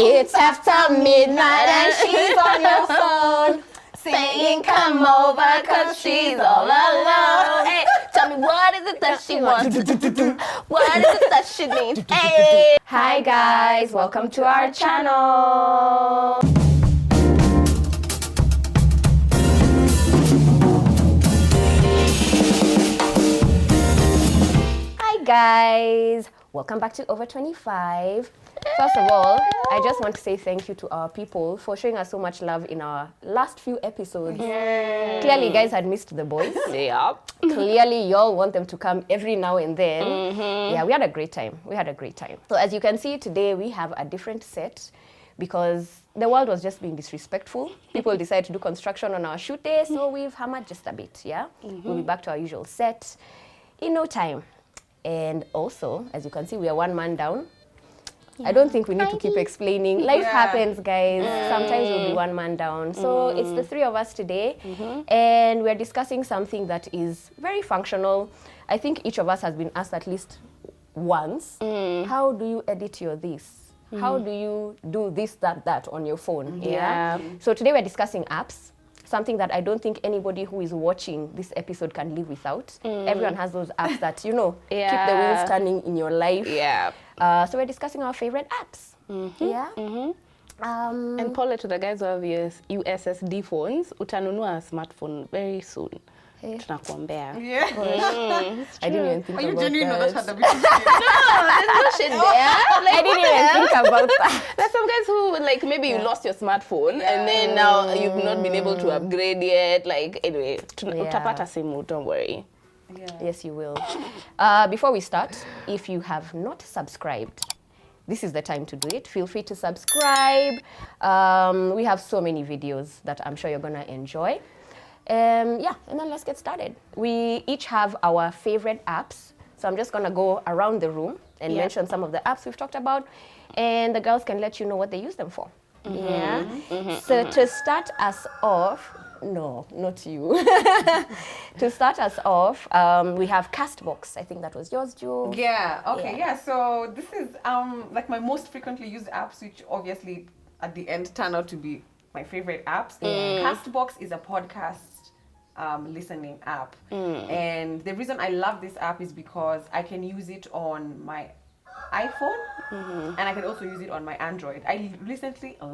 It's after midnight and she's on your phone, saying come over cause she's all alone. Hey, tell me what is it that she wants? What is it that she needs? Hey. Hi guys, welcome to our channel. Hi guys, welcome back to Over 25. First of all, I just want to say thank you to our people for showing us so much love in our last few episodes. Yay. Clearly, you guys had missed the boys. Yeah. Clearly, y'all want them to come every now and then. Yeah, we had a great time. So as you can see today, we have a different set because the world was just being disrespectful. People decided to do construction on our shoot day, so we've hammered just a bit, yeah? We'll be back to our usual set in no time. And also, as you can see, we are one man down. I don't think we need to keep explaining. Life happens, guys. Sometimes we'll be one man down. So it's the three of us today. And we're discussing something that is very functional. I think each of us has been asked at least once. How do you edit your this? How do you do this, that on your phone? Yeah. So today we're discussing apps. Something that I don't think anybody who is watching this episode can live without. Everyone has those apps that, you know, keep the wheels turning in your life. Yeah. So we're discussing our favorite apps. Yeah. And Paula, to the guys who have USSD phones, utanunua a smartphone very soon. Hey. Tunakuombea. Yeah. I didn't even think Are you about genuine or that. that's how the bitch There's no shit there. I didn't even think about that. There's some guys who, like, maybe you lost your smartphone and then now you've not been able to upgrade yet. Like, anyway, utapata simu, don't worry. Yes, you will. Before we start, if you have not subscribed, this is the time to do it. Feel free to subscribe. We have so many videos that I'm sure you're gonna enjoy. And then let's get started. We each have our favorite apps. So I'm just gonna go around the room and mention some of the apps we've talked about, and the girls can let you know what they use them for. So to start us off, no, not you. To start us off, we have Castbox. I think that was yours, Jewel. Yeah, okay, yeah. So this is like my most frequently used apps, which obviously at the end turned out to be my favorite apps. Castbox is a podcast listening app. And the reason I love this app is because I can use it on my iPhone and I can also use it on my Android. I recently I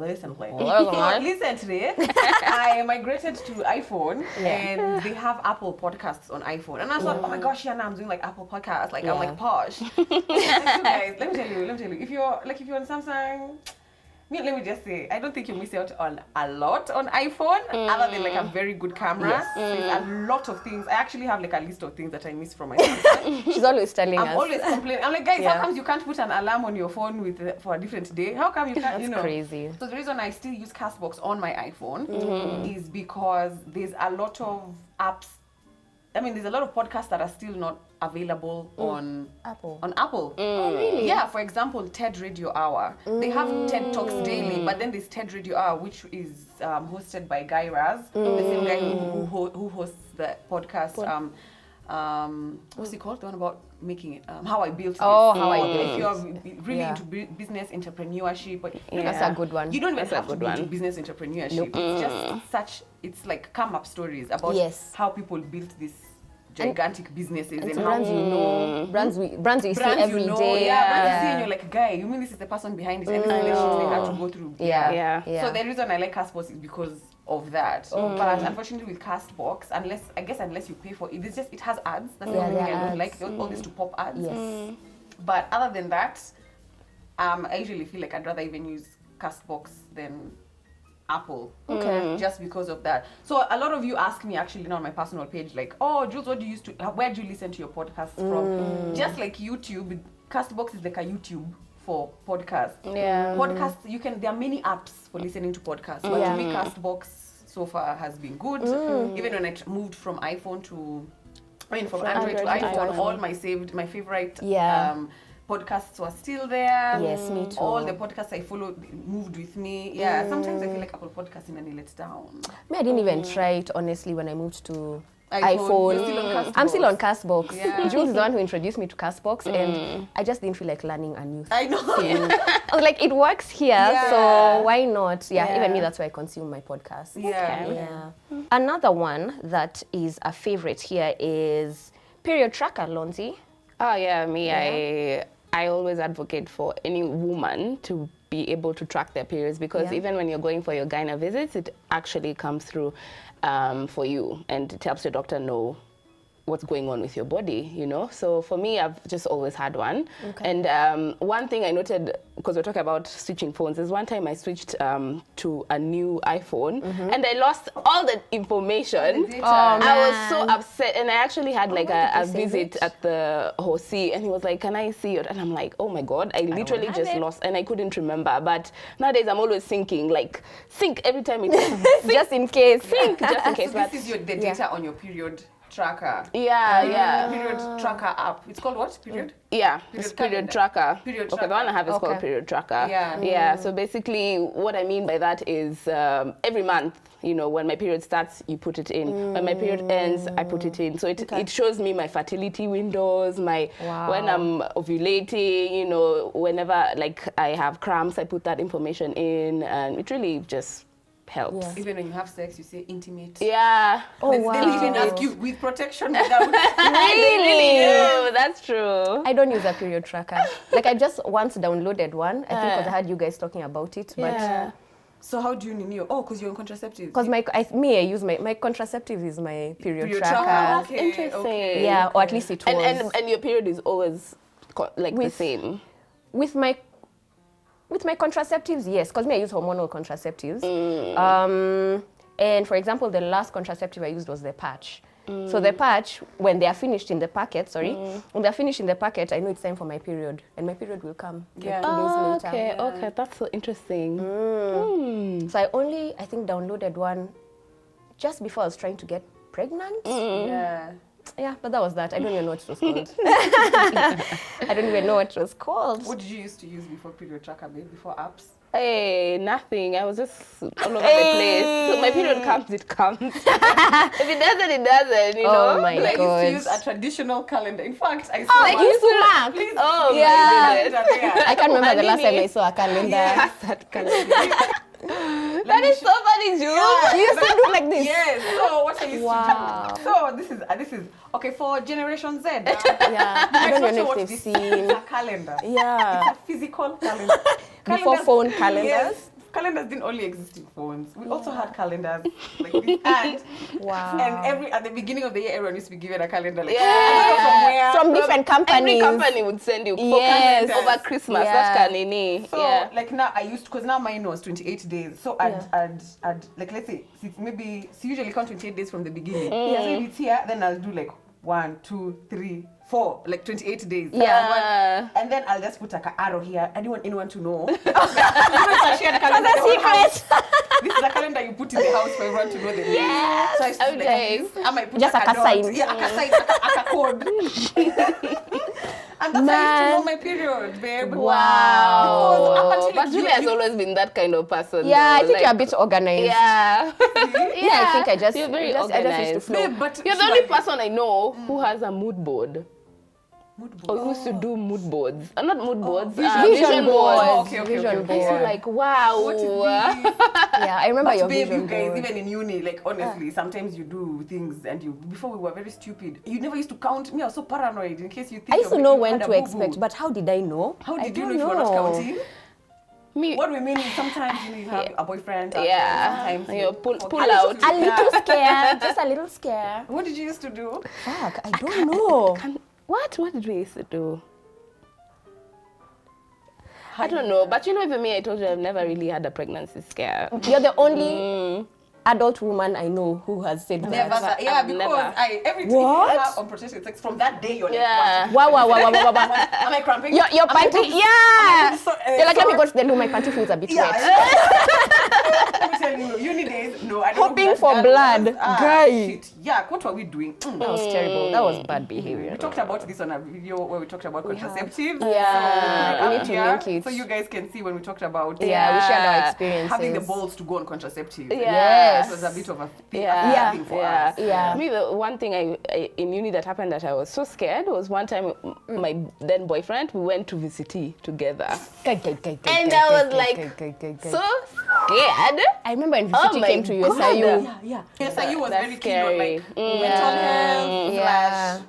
migrated to iPhone and they have Apple Podcasts on iPhone, and I thought, oh my gosh, yeah, now I'm doing like Apple Podcasts, like I'm like posh. Like, you guys, let me tell you, if you're on Samsung, let me just say, I don't think you miss out on a lot on iPhone, other than like a very good camera. There's a lot of things. I actually have like a list of things that I miss from my Samsung. She's always telling us. I'm always complaining. I'm like, guys, how come you can't put an alarm on your phone for a different day? How come you can't, That's crazy. So the reason I still use Castbox on my iPhone is because there's a lot of apps. I mean, there's a lot of podcasts that are still not available on Apple. Oh, really? Yeah, for example, TED Radio Hour. They have TED Talks daily, but then there's TED Radio Hour, which is hosted by Guy Raz, the same guy who hosts the podcast. What's it called? The one about making it. How I Built This. Oh, How I Built If you're really into business entrepreneurship, but That's a good one. you don't even have to be into business entrepreneurship. It's just it's like come up stories about how people built these gigantic businesses and how brands you know, brands we see every day. Brands you see and you're like, guy, you mean this is the person behind it and this relationship they had to go through. So the reason I like Castbox is because of that. But unfortunately with Castbox, unless you pay for it, it has ads. That's the only thing I don't like. All these to pop ads. But other than that, I usually feel like I'd rather even use Castbox than Apple. Just because of that. So a lot of you ask me actually on my personal page, like, oh, Jules, where do you listen to your podcasts from? Just like YouTube, Castbox is like a YouTube for podcasts. Podcasts, there are many apps for listening to podcasts. But to me, Castbox so far has been good. Even when I moved from Android to iPhone, all my favorite podcasts were still there. Yes, me too. All the podcasts I followed moved with me. Sometimes I feel like Apple Podcasts let down. I didn't even try it honestly when I moved to iPhone. You're still on Castbox. I'm still on Castbox. Yeah. Jules is the one who introduced me to Castbox, and I just didn't feel like learning a new thing. I know. I was like, it works here, so why not? Yeah, even me, that's why I consume my podcast. Yeah. Another one that is a favorite here is period tracker, Lonzi. Oh yeah, I always advocate for any woman to be able to track their periods, because even when you're going for your gyna visits, it actually comes through for you, and it helps your doctor know what's going on with your body, you know? So for me, I've just always had one. And one thing I noted, because we're talking about switching phones, is one time I switched to a new iPhone and I lost all the information. I was so upset, and I actually had like a visit at the Hosi, and he was like, can I see it? And I'm like, oh my God, I literally just lost, and I couldn't remember. But nowadays I'm always thinking, like, think every time it's just in case. Think just in case. So this is the data on your period tracker. Period tracker app. It's called what? Period? Yeah, it's period tracker. Period okay, the one I have is called period tracker. Yeah. So basically what I mean by that is every month, you know, when my period starts, you put it in. When my period ends, I put it in. So it shows me my fertility windows, when I'm ovulating, you know, whenever like I have cramps, I put that information in, and it really just helps. Even when you have sex, you say intimate. Yeah. They even ask you with protection without. Really? That's true. I don't use a period tracker. Like I just once downloaded one. I think because I heard you guys talking about it. But so how do you renew? Oh, because you're on contraceptives. Because I use my contraceptive is my period tracker. Okay. Interesting. Okay. Yeah, or at least it was. And your period is always like the same. With my contraceptives, yes, because I use hormonal contraceptives. And for example, the last contraceptive I used was the patch. So the patch, when they are finished in the packet, when they're finished in the packet, I know it's time for my period, and my period will come like 2 days later. Okay, that's so interesting. So I think downloaded one just before I was trying to get pregnant. Yeah, but that was that. I don't even know what it was called. I don't even know what it was called. What did you used to use before period tracker, babe? Before apps? Hey, nothing. I was just all over the place. So my period comes, it comes. If it doesn't, it doesn't, you know? Oh my God. I used to use a traditional calendar. In fact, I saw like you used to mark. Oh my goodness. I can't remember the last time I saw a calendar. That calendar. That is so funny, Jules. You used to do like this. Yes. So what I used to do. So this is okay for Generation Z. I don't know if they've seen. It's a calendar. Yeah. It's a physical calendar. Before phone calendars. Yes. Calendars didn't only exist in phones. We also had calendars like this. And at the beginning of the year, everyone used to be given a calendar. Like, from different companies. Every company would send you over Christmas. That's kanini. So like now I used, because now mine was 28 days. So I'd like, let's say usually count 28 days from the beginning. So if it's here, then I'll do like 1, 2, 3, 4, like 28 days. And then I'll just put like an arrow here. I don't want anyone to know. It's a shared calendar. That's a secret. This is a calendar you put in the house for everyone to know the name. So I used to like this. I might put just like a sign. Yeah, like a sign, like a code. And that's how I used to know my period, babe. Wow. But Julia has always been that kind of person. Yeah, I think you're a bit organized. Yeah. I think I just, you're very organized. I just used to flow. Babe, but you're the only person I know who has a mood board. Or who used to do mood boards. Not mood boards. Vision boards. Okay. Vision board. I feel like, wow. Yeah, I remember your babe, vision you guys, board. even in uni, like honestly, sometimes you do things and before we were very stupid. You never used to count. Me, I was so paranoid in case you think. I used to know when to expect, but how did I know? How did you know if you were not counting? Me. What we mean is sometimes you have a boyfriend. Sometimes you pull forget. out. A little scare, just a little scare. What did you used to do? Fuck, I don't know. What did we used to do? I don't know, but you know, even me, I told you I've never really had a pregnancy scare. You're the only adult woman I know who has said that. Never. Yeah, because everything you have on protected sex from that day you're like, wow. Am I cramping? Your panty, you're like, let me go to the loo, my panty feels a bit wet. Let me tell you, uni days, no, I don't Hoping know for blood, guy. Shit. Yeah, what were we doing? That was terrible. That was bad behavior. We talked about this on a video where we talked about contraceptives. Yeah, So we need to link it. So you guys can see when we talked about we shared our experiences. having the balls to go on contraceptives. Yes. It was a bit of a thing for yeah. us. Yeah. Me, the one thing I in uni that happened that I was so scared was one time my then boyfriend, we went to VCT together. And I was like so scared. I remember when VCT came to USIU. Yeah. USIU was That's very keen on like scary. mental health slash,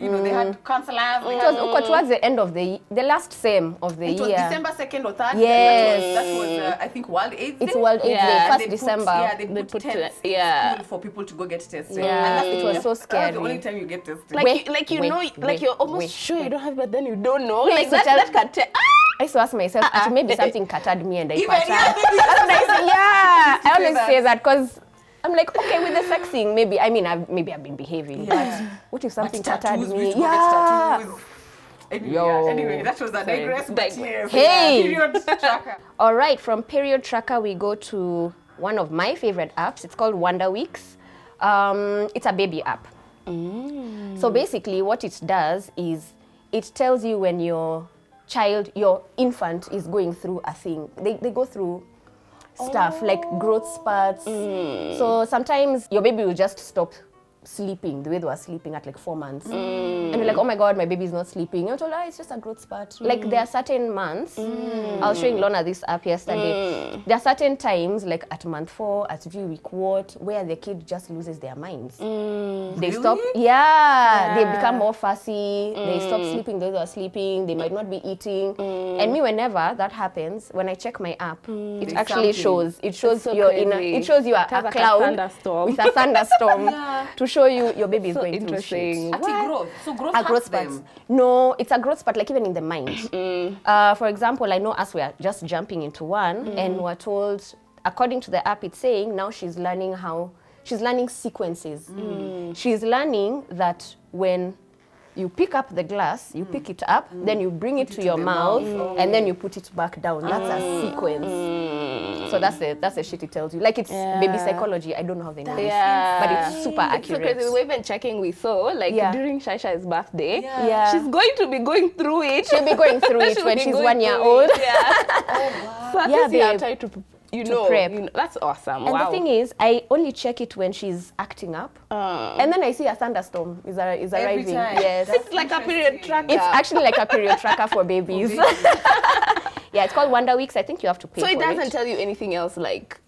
you know, they had counselors. It was towards the end of the last sem of the It was year. December 2nd or 3rd. Yes. That was I think World AIDS Day. It's World AIDS Day, Yeah. 1st They put- December. Yeah, they They put put tents it- in school for people to go get tested. Yeah, And it was so That's scary. the only time you get tested. Like you know, like you're almost sure you don't have, but then you don't know. Wait, Like so that tell- can tell. I used to ask myself, actually, maybe something cattered me and I Even pattered. yeah, I always that. say that because I'm like, okay, with the sexing, maybe I've been behaving, but what if something cattered tattoos, we me? used to go get tattoos. Anyway, that was a digress. But yes, Hey. period tracker. All right, from Period Tracker, we go to one of my favorite apps. It's called Wonder Weeks. It's a baby app. So basically, what it does is it tells you when your infant is going through a thing. They go through stuff like growth spurts. So sometimes your baby will just stop sleeping the way they were sleeping at like 4 months. And you're like, oh my God, my baby's not sleeping. You're told, it's just a growth spurt. Like there are certain months, I was showing Lorna this app yesterday. There are certain times, like at month 4, at week what, where the kid just loses their minds. They stop, they become more fussy. They stop sleeping the way they were sleeping. They might not be eating. And me, whenever that happens, when I check my app, it actually shows. It shows so you're in crazy. it shows you a It has like a cloud thunderstorm. with a thunderstorm to show you your baby is So going through shit. interesting. At a growth. So growth A growth hurts spurt. them. No, it's a growth spurt, like even in the mind. For example, I know us were just jumping into one, and we're told, according to the app, it's saying now she's learning sequences. She's learning that when you pick up the glass, you pick it up, then you bring it to your mouth, and then you put it back down. That's a sequence. So that's the shit it tells you. Like it's baby psychology. I don't know how they know this, but it's super It's so accurate. crazy. We even checking, we saw like during Shasha's birthday, Yeah. she's going to be going through it. She'll be going through it She'll when be she's going 1 year through old. it, Yeah. So at least you have time to prep. That's awesome. And wow. the thing is, I only check it when she's acting up, and then I see a thunderstorm is arriving. time. Yes, It's like a period tracker. it's actually like a period tracker for babies. Yeah, it's called Wonder Weeks. I think you have to pay So for it doesn't tell you anything else, like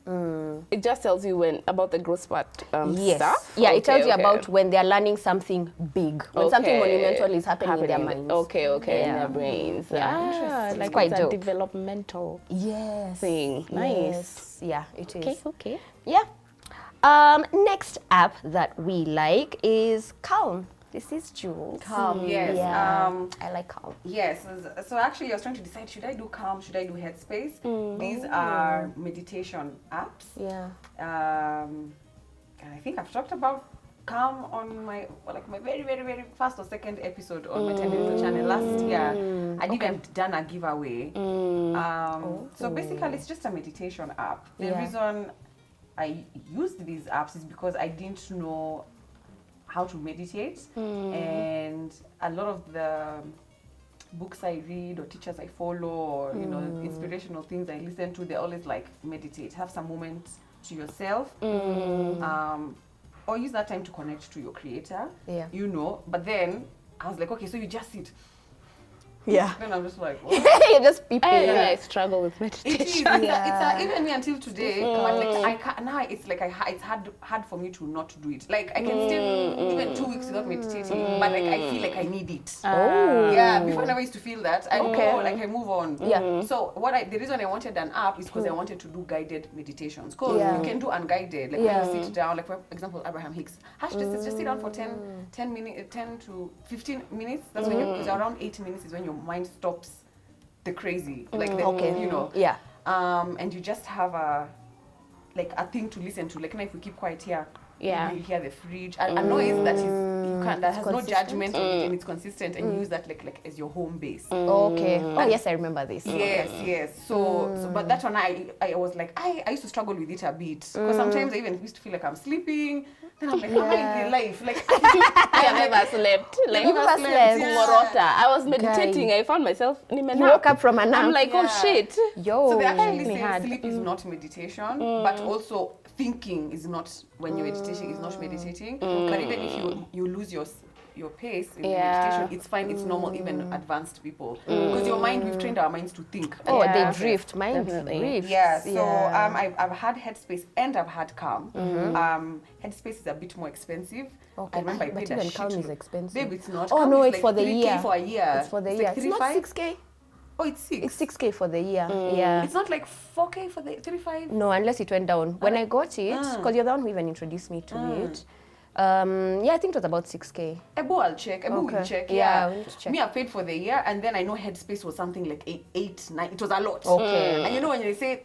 it just tells you about the growth spurt Yes. stuff. Yeah, it tells you Okay. about when they're learning something big, when something monumental is happening in their minds. Okay, in Yeah. their brains. Yeah. Like Quite it's dope. a developmental Yes. thing. Nice. Yes. Yeah, it is. Okay. Yeah. Next app that we like is Calm. This is Jules. Calm, yes. Yeah. I like Calm. Yes. So actually, I was trying to decide: should I do Calm? Should I do Headspace? These are meditation apps. Yeah. And I think I've talked about Calm on my very, very, very first or second episode on my 10 Minutes channel last year. I'd even done a giveaway. So basically, it's just a meditation app. The reason I used these apps is because I didn't know how to meditate, and a lot of the books I read or teachers I follow or inspirational things I listen to, they're always like, meditate, have some moment to yourself, or use that time to connect to your creator. But then I was like, okay, so you just sit. Yeah. Then I'm just like, You're just people. I struggle with meditation. it is. It's even me until today. But like I can't, now it's like it's hard for me to not do it. Like I can still even 2 weeks without meditating, but like I feel like I need it. Yeah. Before I never used to feel that. I I move on. Yeah. So the reason I wanted an app is because I wanted to do guided meditations. Because you can do unguided. Like when you sit down, like for example, Abraham Hicks. Just sit down for 10 minutes, 10 to 15 minutes. That's when because around 8 minutes is when your mind stops the crazy, like Yeah. and you just have a thing to listen to. Like now if we keep quiet here, Yeah. You hear the fridge. A noise that has no judgment on it and it's consistent, and you use that like as your home base. Okay. Oh yes, I remember this. Yes. So but that one I was like I used to struggle with it a bit because sometimes I even used to feel like I'm sleeping. Then I'm like, how am I in life? Like I never slept. Like You never slept. Morota. I was meditating. I found myself You woke up from a nap. I'm like, oh shit. Yo. So they actually say sleep is not meditation, but also thinking is not, when you're meditating, is not meditating. But even if you lose your pace in meditation, it's fine, it's normal, even advanced people. Because your mind, we've trained our minds to think. Oh, they drift. Mind drifts. Yeah, so I've had Headspace and I've had Calm. Headspace is a bit more expensive. Okay. I remember I paid even a Calm shit. is expensive. Babe, it's not. Oh Calm no, is it's like for the 3K year. for a year. It's for the year. Like It's not 6K. Oh, it's 6. It's 6K for the year. Yeah. It's not like 4K for the 35. No, unless it went down. When I got it, because you're the one who even introduced me to it. I think it was about 6K. Ebu, I'll check. Ebu will check. Yeah, we need to check. Me, I paid for the year, and then I know Headspace was something like 8, 9. It was a lot. Okay. And you know when they say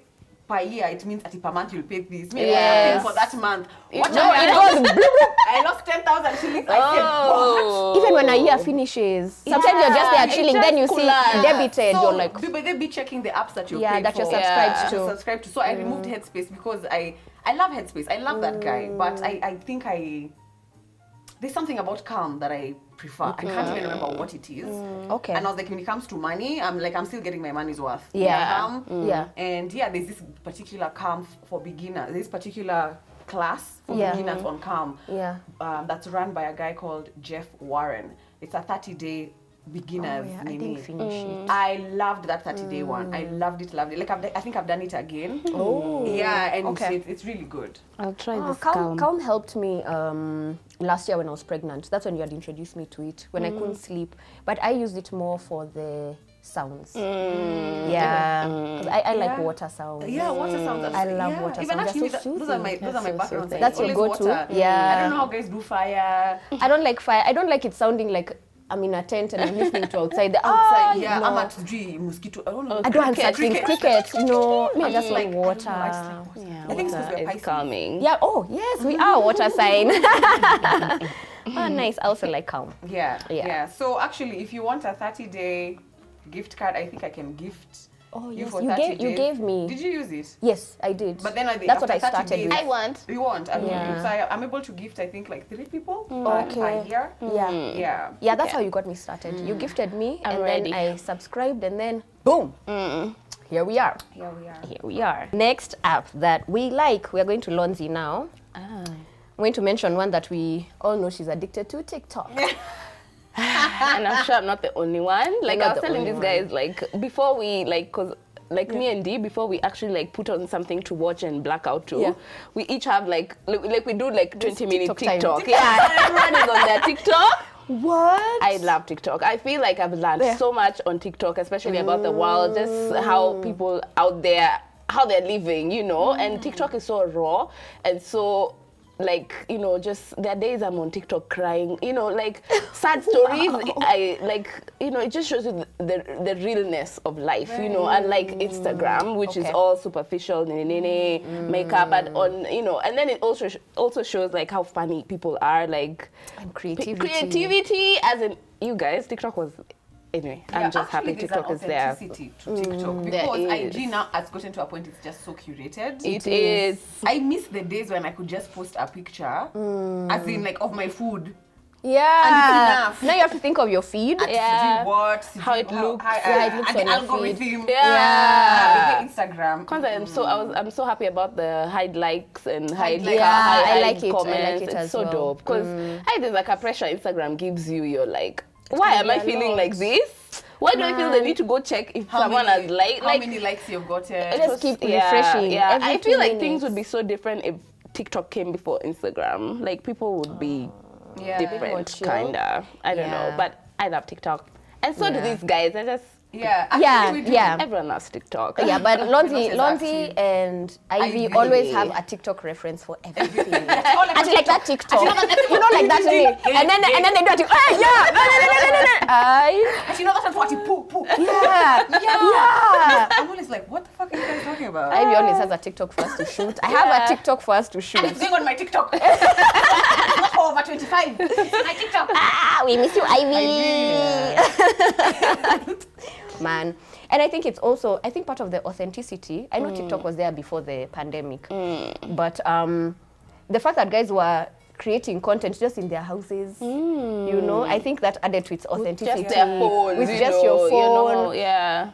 per year, it means per month you'll pay this. Me, Yes. I paid for that month. What No, it goes I lost 10,000 shillings. I said, what? even when a year finishes. Sometimes you're just there chilling, then you see debited. So, you're like, but they be checking the apps that you're yeah, paid that you're for. subscribed to. Subscribed to. So I removed Headspace because I love Headspace. I love that guy, but I think there's something about Calm that I prefer. I can't even remember what it is. Okay. And I was like, when it comes to money, I'm still getting my money's worth. Yeah. Calm. Yeah. And there's this particular Calm for beginners. This particular class for Yeah. beginners on Calm. Yeah. That's run by a guy called Jeff Warren. It's a 30-day beginners. I didn't finish it. I loved that 30-day one. I loved it. Like I think I've done it again. Oh. Yeah, and Okay. it's really good. I'll try Oh, this Calm helped me last year when I was pregnant. That's when you had introduced me to it, when I couldn't sleep. But I used it more for the sounds. Yeah. 'Cause I like water sounds. Yeah, water sounds. I love water Even sounds. actually, They're so those are my soothing. background sounds. That's your Always go-to? water. Yeah. I don't know how guys do fire. I don't like fire. I don't like it sounding like I'm in a tent and I'm listening to outside. Outside, yeah. no. I'm at tree, mosquito. I don't know. I don't answer things. Cricket. No, me, I just like water. I just like water. Yeah, I think it's because we're it's Pisces. calming. Yeah. Oh, yes, we are water sign. Oh, nice. I also like Calm. Yeah. So actually, if you want a 30-day gift card, I think I can gift Oh, you yes. for You 30 gave, you days. gave me. Did you use it? Yes, I did. But then that's what I after 30 started days, with. I want. You want? Yeah. So I'm able to gift, I think, like 3 people Okay. per year. Yeah. Yeah. Yeah, that's how you got me started. You gifted me, I'm and ready. then I subscribed, and then boom, here we are. Here we are. Here we are. Next app that we like, we are going to Lonzi now. I'm going to mention one that we all know she's addicted to, TikTok. And I'm sure I'm not the only one. Like You're I not was the telling only these guys, like before we cause like me and Dee, before we actually like put on something to watch and black out to, Yeah. we each have like we do like 20-minute TikTok time. TikTok. Yeah, everyone is on their TikTok. What? I love TikTok. I feel like I've learned so much on TikTok, especially about the world, just how people out there, how they're living, you know. And TikTok is so raw and so, like, you know, just there are days I'm on TikTok crying, you know, like sad stories. I like, you know, it just shows you the realness of life, you know, unlike Instagram, which is all superficial, makeup, and on, you know, and then it also shows like how funny people are, like And creativity. creativity, as in you guys. TikTok was. Anyway, I'm just happy TikTok is there. authenticity to TikTok because IG now has gotten to a point it's just so curated. It is. I miss the days when I could just post a picture, as in like of my food. Yeah. And it's enough. Now you have to think of your feed. Yeah. How it looks. Yeah, it looks and on the your algorithm. feed. Yeah. With the Instagram. Kwanza, I'm so happy about the hide likes and hide likes. I hide like it. I like comments. it It's as so well. dope because there's like a pressure Instagram gives you. You're like, why am I feeling like this? Why do I feel the need to go check if someone has liked? How many likes you've gotten? Let's keep refreshing. Yeah, Every I 2 feel like minutes. things would be so different if TikTok came before Instagram. Like people would be Yeah. different, chill. kinda. I don't know, but I love TikTok, and so do these guys. I just Yeah. Everyone has TikTok. Yeah, but Lonzi active. and Ivy Ivy. always have a TikTok reference for everything. That's all I'm Actually, like that TikTok. Actually, You know, like that thing. And then they do it. Hey, yeah. Actually, you know that's what poo. Yeah. I'm always like, what the fuck are you guys talking about? Ivy always has a TikTok for us to shoot. I have a TikTok for us to shoot. And it's going on my TikTok. It's not for over 25. It's my TikTok. We miss you, Ivy. Man. And I think it's also, I think part of the authenticity, I know TikTok was there before the pandemic, but the fact that guys were creating content just in their houses, you know, I think that added to its authenticity. With just their phones, with just your phone. Yeah.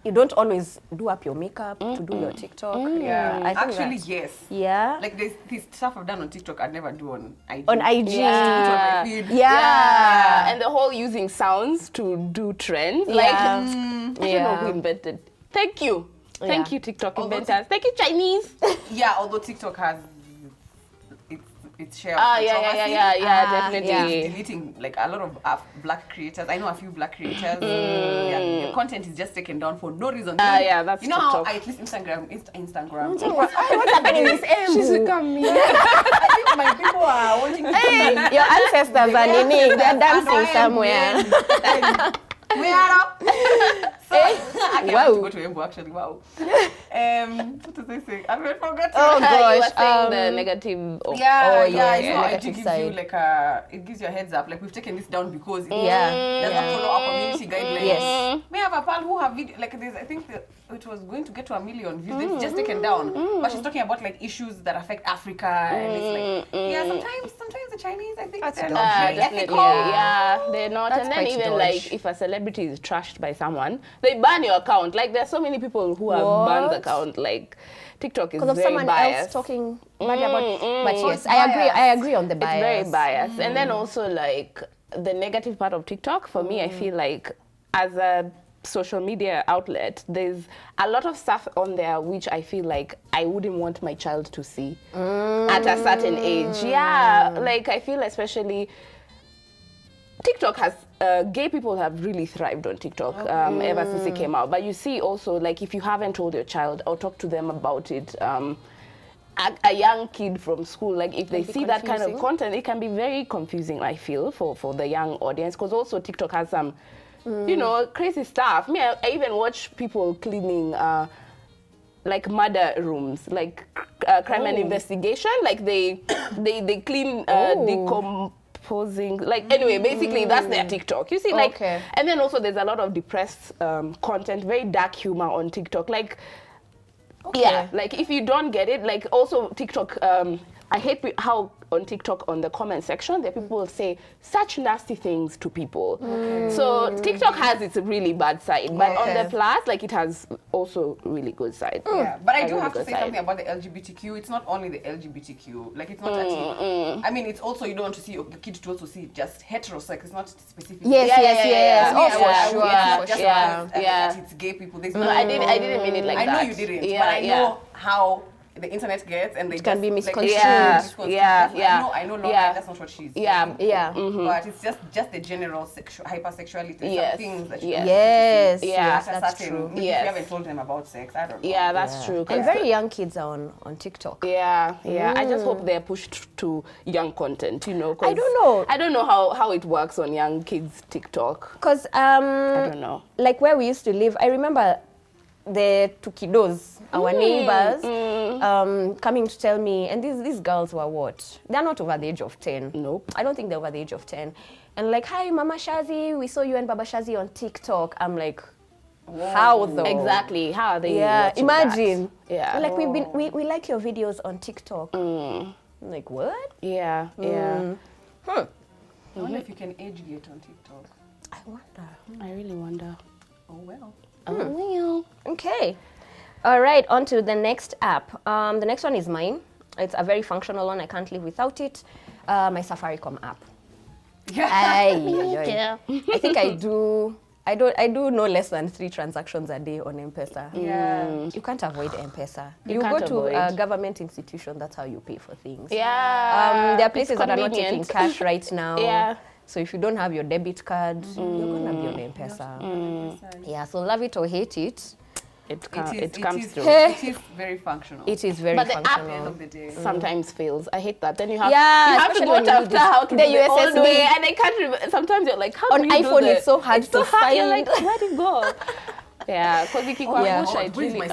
You don't always do up your makeup to do your TikTok. Yeah, I think actually, that, yes. Yeah. Like this stuff I've done on TikTok, I'd never do on IG. On IG. Just on my feed. Yeah. And the whole using sounds to do trends. Yeah. Like, I don't know who invented. Thank you. Thank you, TikTok inventors. Thank you, Chinese. Yeah, although TikTok has its share of definitely. It's deleting like a lot of black creators. I know a few black creators. The content is just taken down for no reason. That's you know TikTok. how at least Instagram. What's happening in this She's coming. I think my people are wanting to Your ancestors are nini, they're dancing somewhere. So I can't go to Embu actually. Wow. What did I say? I forgot. Oh You were gosh. saying the negative. It's yeah, not negative it gives side. you like it gives you a heads up. Like we've taken this down because it Yeah. doesn't follow our community guidelines. Yes. We have a pal who have video like there's I think it was going to get to 1 million views. It's just taken down. But she's talking about like issues that affect Africa and it's like sometimes the Chinese I think That's they're dodgy. not very Definitely. ethical. Yeah, they're not. That's And then quite even dodge. like if a celebrity is trashed by someone, they ban your account. Like there's so many people who have banned the account. Like TikTok is Because of very someone biased. else talking badly about. But yes, It's I agree on the bias. It's very biased. And then also like the negative part of TikTok for me, I feel like as a social media outlet, there's a lot of stuff on there which I feel like I wouldn't want my child to see at a certain age. Yeah, like I feel especially TikTok has gay people have really thrived on TikTok ever since it came out. But you see also like if you haven't told your child or talked to them about it, a young kid from school, like if they see that kind of content, it can be very confusing, I feel, for the young audience. Because also TikTok has some, you know, crazy stuff. Me, I even watch people cleaning like murder rooms, like crime and investigation. Like they clean decomposing. Like anyway, basically that's their TikTok. You see, like, and then also there's a lot of depressed content, very dark humor on TikTok. Like. Yeah, like if you don't get it, like also TikTok, I hate how on TikTok on the comment section, there people will say such nasty things to people. So TikTok has its really bad side, but on the plus, like it has also really good side. Yeah, but I do have to say something about the LGBTQ. It's not only the LGBTQ. Like it's not actually. I mean, it's also you don't want to see your kid to also see just heterosex. It's not specific. Yes. Oh, for sure. It's gay people. There's No, I didn't mean it like that. I know you didn't, but I know how the internet gets and they can be misconstrued. I know that's not what she's saying. But it's just the general hypersexuality. Some things that that's true. If you haven't told them about sex, I don't know. Yeah, that's true. And very young kids are on TikTok. Yeah. I just hope they're pushed to young content, you know. I don't know. I don't know how it works on young kids' TikTok. Because I don't know. Like where we used to live, I remember the Tukidos, our neighbors, coming to tell me, and these girls were what? They're not over the age of 10. Nope. I don't think they're over the age of 10. And like, hi, Mama Shazi, we saw you and Baba Shazi on TikTok. I'm like, how though? Exactly. How are they? Imagine. That? Yeah. Like we like your videos on TikTok. I'm like, what? Yeah. I wonder if you can age gate on TikTok. I wonder. I really wonder. Oh well. Okay. All right, on to the next app. The next one is mine. It's a very functional one. I can't live without it. My Safaricom app. I think I do no less than 3 transactions a day on M-Pesa. You can't avoid M-Pesa. You go to a government institution, that's how you pay for things. Yeah. There are places that are not taking cash right now. So if you don't have your debit card, you're going to be on M-Pesa. Yeah, so love it or hate it. It comes through. It is very functional. It is very functional. But the app, at the end of the day, sometimes fails. I hate that. Then you have to go especially when to you need how to the do the old USSD. way, and I can't remember. Sometimes you're like, how On do you iPhone, do it's so hard to find. You're like, where did it go? Yeah, because we can go Yeah. push it where's really. my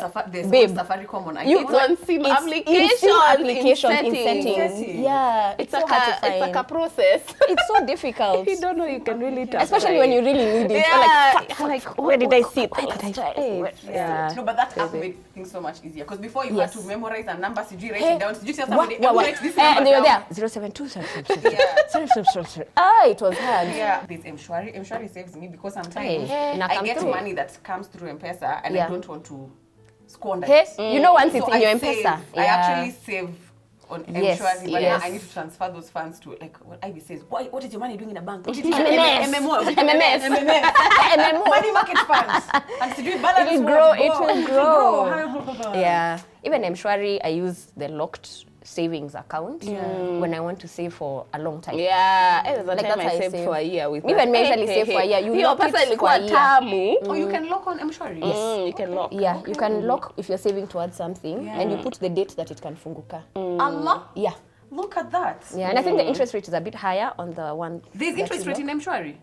Babe, Safaricom on you- It's on SIM It's applications, in applications, in settings. settings. Yeah, It's so like hard to find. it's like a process. It's so difficult. If you don't know, you can really tap. Especially when you really need it. Yeah, You're like, fuck, where did I see it? Yeah. No, but that app Crazy. made things so much easier. Because before you Yes. had to memorize a number, so you write Hey, it down. So you tell somebody, what? write this And number they were down. there. 072. Yeah. It was hard. Yeah, there's Mshwari. Mshwari saves me because sometimes Hey, na I come get through. money that comes through M-Pesa and Yeah. I don't want to squander Hey, it. you know once it's So in your I M-Pesa. save. I Yeah. actually save on Yes, Mshwari, but yes. now I need to transfer those funds to, like, what Ivy says, what is your money doing in a bank? Put it in MMS. MMS. Money market funds. And to do balance, It will grow, it will grow. Yeah. Even Mshwari, I use the locked savings account when I want to save for a long time. Yeah, there's a Like time that's how I I saved save. for a year with Even that. me usually save for a year. You Hiyo lock it pesa for ilikuwa a year. tamu. Oh, you can lock on Mshwari? You can lock. Yeah, you can lock if you're saving towards something and you put the date that it can funguka. Allah, Yeah. look at that. Yeah, and I think the interest rate is a bit higher on the one. There's that interest you rate in Mshwari?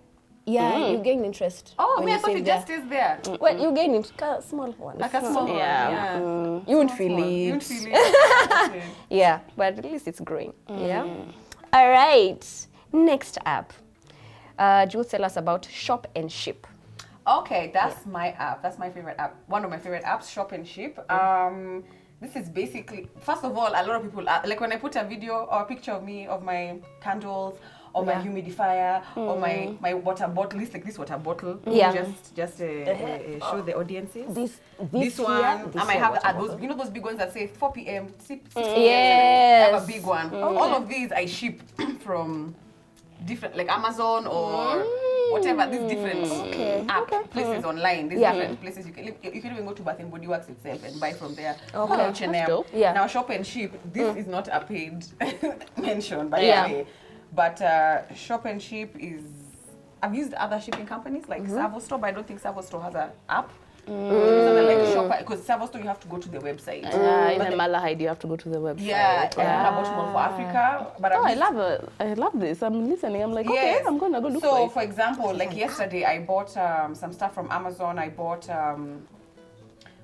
Yeah, you gain interest. Oh, when me, I you thought save it there. just stays there. Well, you gain it, small one. Like a small one. Yeah. You won't feel Small. it. You won't feel it. Okay. Yeah, but at least it's growing. Yeah. All right. Next app. Jules, tell us about Shop and Ship. Okay, that's my app. That's my favorite app. One of my favorite apps, Shop and Ship. This is basically, first of all, a lot of people, like when I put a video or a picture of me, of my candles, or my humidifier, or my water bottle, it's like this water bottle. Yeah. Just show the audiences. This one, here, this I might here have water those, bottle. you know those big ones that say 4 p.m., 6 p.m. Yes. I have a big one. All of these I ship from different, like Amazon or whatever, these different app places online. These different places you can even go to Bath and Body Works itself and buy from there. Okay. H&M. That's dope. Yeah. Now Shop and Ship, this is not a paid mention, by the Yeah. way. But Shop and Ship is, I've used other shipping companies like Savostore, but I don't think Savostore has an app. Like Shopper, because Savostore you have to go to the website. Even Malahide, you have to go to the website. Yeah, I bought one for Africa, but Oh, I've I love this. I'm listening. I'm like, okay, Yes. I'm gonna go look so, for it. for example, like yesterday, I bought some stuff from Amazon. I bought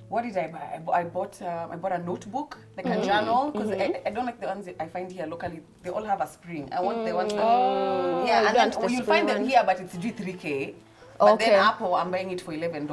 what did I buy? I bought a notebook, like a journal, because I don't like the ones that I find here locally. They all have a spring. I want the ones that you yeah, and want then the you'll spring find them one. here, but it's G3K. But Okay. then Apple, I'm buying it for $11.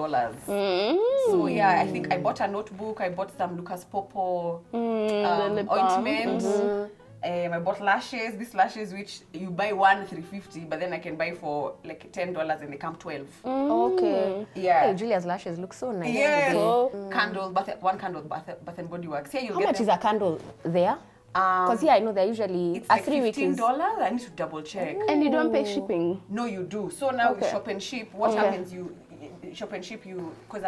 So yeah, I think I bought a notebook. I bought some Lucas Popo lip balm. ointment. I bought lashes. These lashes, which you buy one $3.50, but then I can buy for like $10 and they come 12. Okay. Yeah. Hey, Julia's lashes look so nice. Yes. today. Candles, one candle, Bath and Body Works. Here you How get much them. is a candle there? Because here I know they're usually It's a like 3 week is. $15. I need to double check. And you don't pay shipping. No, you do. So now with Okay. Shop and Ship, what happens? You Shop and Ship, because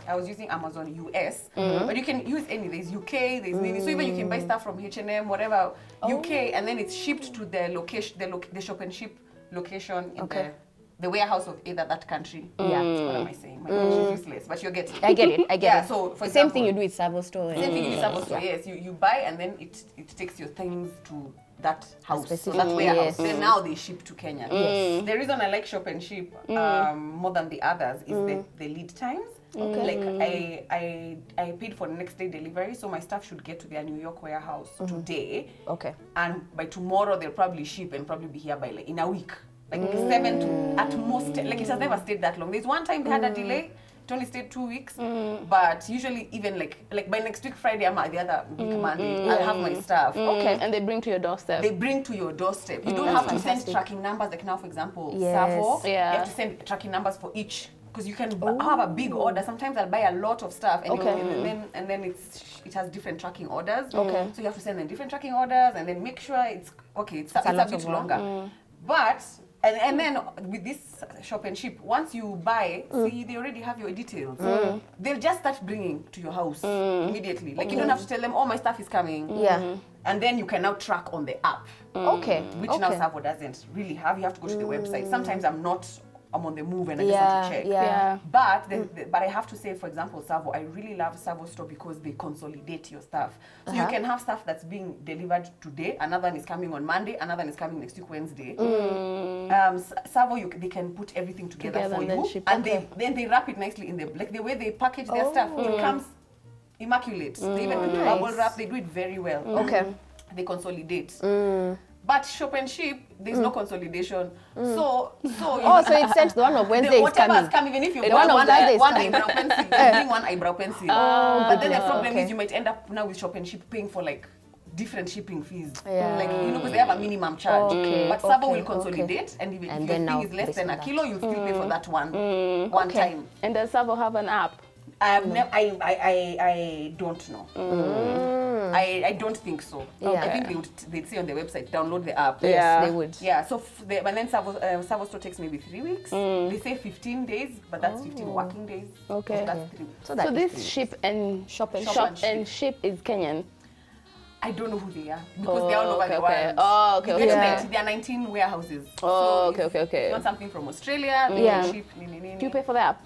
I was using Amazon US, but you can use any. There's UK, there's maybe so even you can buy stuff from H&M, whatever UK, and then it's shipped to the location, the Shop and Ship location in the warehouse of either that country. Yeah. What am I saying? My English is useless, but you get it. I get it. I get Yeah, it. so, for Same example- thing you do with Savostore. Same thing you Savostore, yes. You buy and then it takes your things to that house, specific- that warehouse. yes. Then now they ship to Kenya. Yes. The reason I like Shop and Ship more than the others is the lead times. Like I paid for next day delivery, so my stuff should get to their New York warehouse today. Okay. And by tomorrow they'll probably ship and probably be here by like in a week. Like 7 to at most, like it has never stayed that long. There's one time they had a delay. It only stayed 2 weeks, but usually even like by next week Friday, I'm at the other week Monday, I'll have my stuff. Okay. And they bring to your doorstep. They bring to your doorstep. You don't have to send tracking numbers. Like now, for example, Yes. Savo, Yeah. you have to send tracking numbers for each. Because you can have a big order. Sometimes I'll buy a lot of stuff, and, and then it has different tracking orders. Okay. So you have to send them different tracking orders, and then make sure it's okay. It's a lot bit of work. longer. But And then with this shop and ship, once you buy, see, they already have your details. They'll just start bringing to your house immediately. Like you don't have to tell them, oh, my stuff is coming. Yeah. And then you can now track on the app. Okay. Which now Savo doesn't really have. You have to go to the website. Sometimes I'm on the move and I just want to check. Yeah. But but I have to say, for example, Savo, I really love Savo Store because they consolidate your stuff. So you can have stuff that's being delivered today, another one is coming on Monday, another one is coming next week Wednesday. Savo, they can put everything together for you, and then they wrap it nicely in the way they package their stuff. It comes immaculate. They even put bubble wrap. They do it very well. Okay. They consolidate. But shop and ship, there's no consolidation. So it's sent the one of Wednesday is whatever's coming. coming, even if you The want one of Thursday is one coming. eyebrow pencil, you're doing one eyebrow pencil. But then the problem Okay. is you might end up now with shop and ship paying for like different shipping fees. Yeah. Like, because they have a minimum charge. Okay, But Savo okay, will consolidate, and if your then now thing is less this than a and that. kilo, you still pay for that one time. And does Savo have an app? I don't know. I don't think so. Yeah. I think they'd say on their website, download the app. Yes, they would. Yeah, so but then Savo Store takes maybe 3 weeks. They say 15 days, but that's 15 working days. Okay. So that's 3 weeks. So So this ship and Shop and ship is Kenyan. I don't know who they are because they're all over the world. Oh, okay, You okay. get to there are 19 warehouses. Oh, So okay. if you want something from Australia, they Yeah. will ship. Do you pay for the app?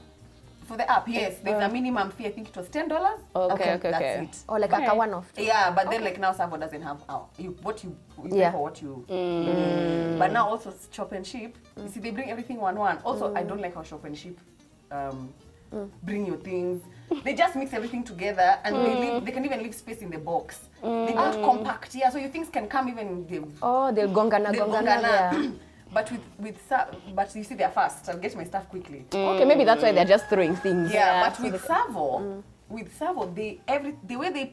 For the app, yes. There's a minimum fee. I think it was $10. Okay. That's it. Or like a one-off. Yeah, but then like now Savo doesn't have you pay for what you. But now also shop and ship. You see, they bring everything one. Also, I don't like how shop and ship bring your things. They just mix everything together, and they can even leave space in the box. They don't compact, so your things can come even. They'll gongana. Yeah. But but you see, they're fast. I'll get my stuff quickly. Okay, maybe that's why they're just throwing things. Yeah, but with Savo, the way they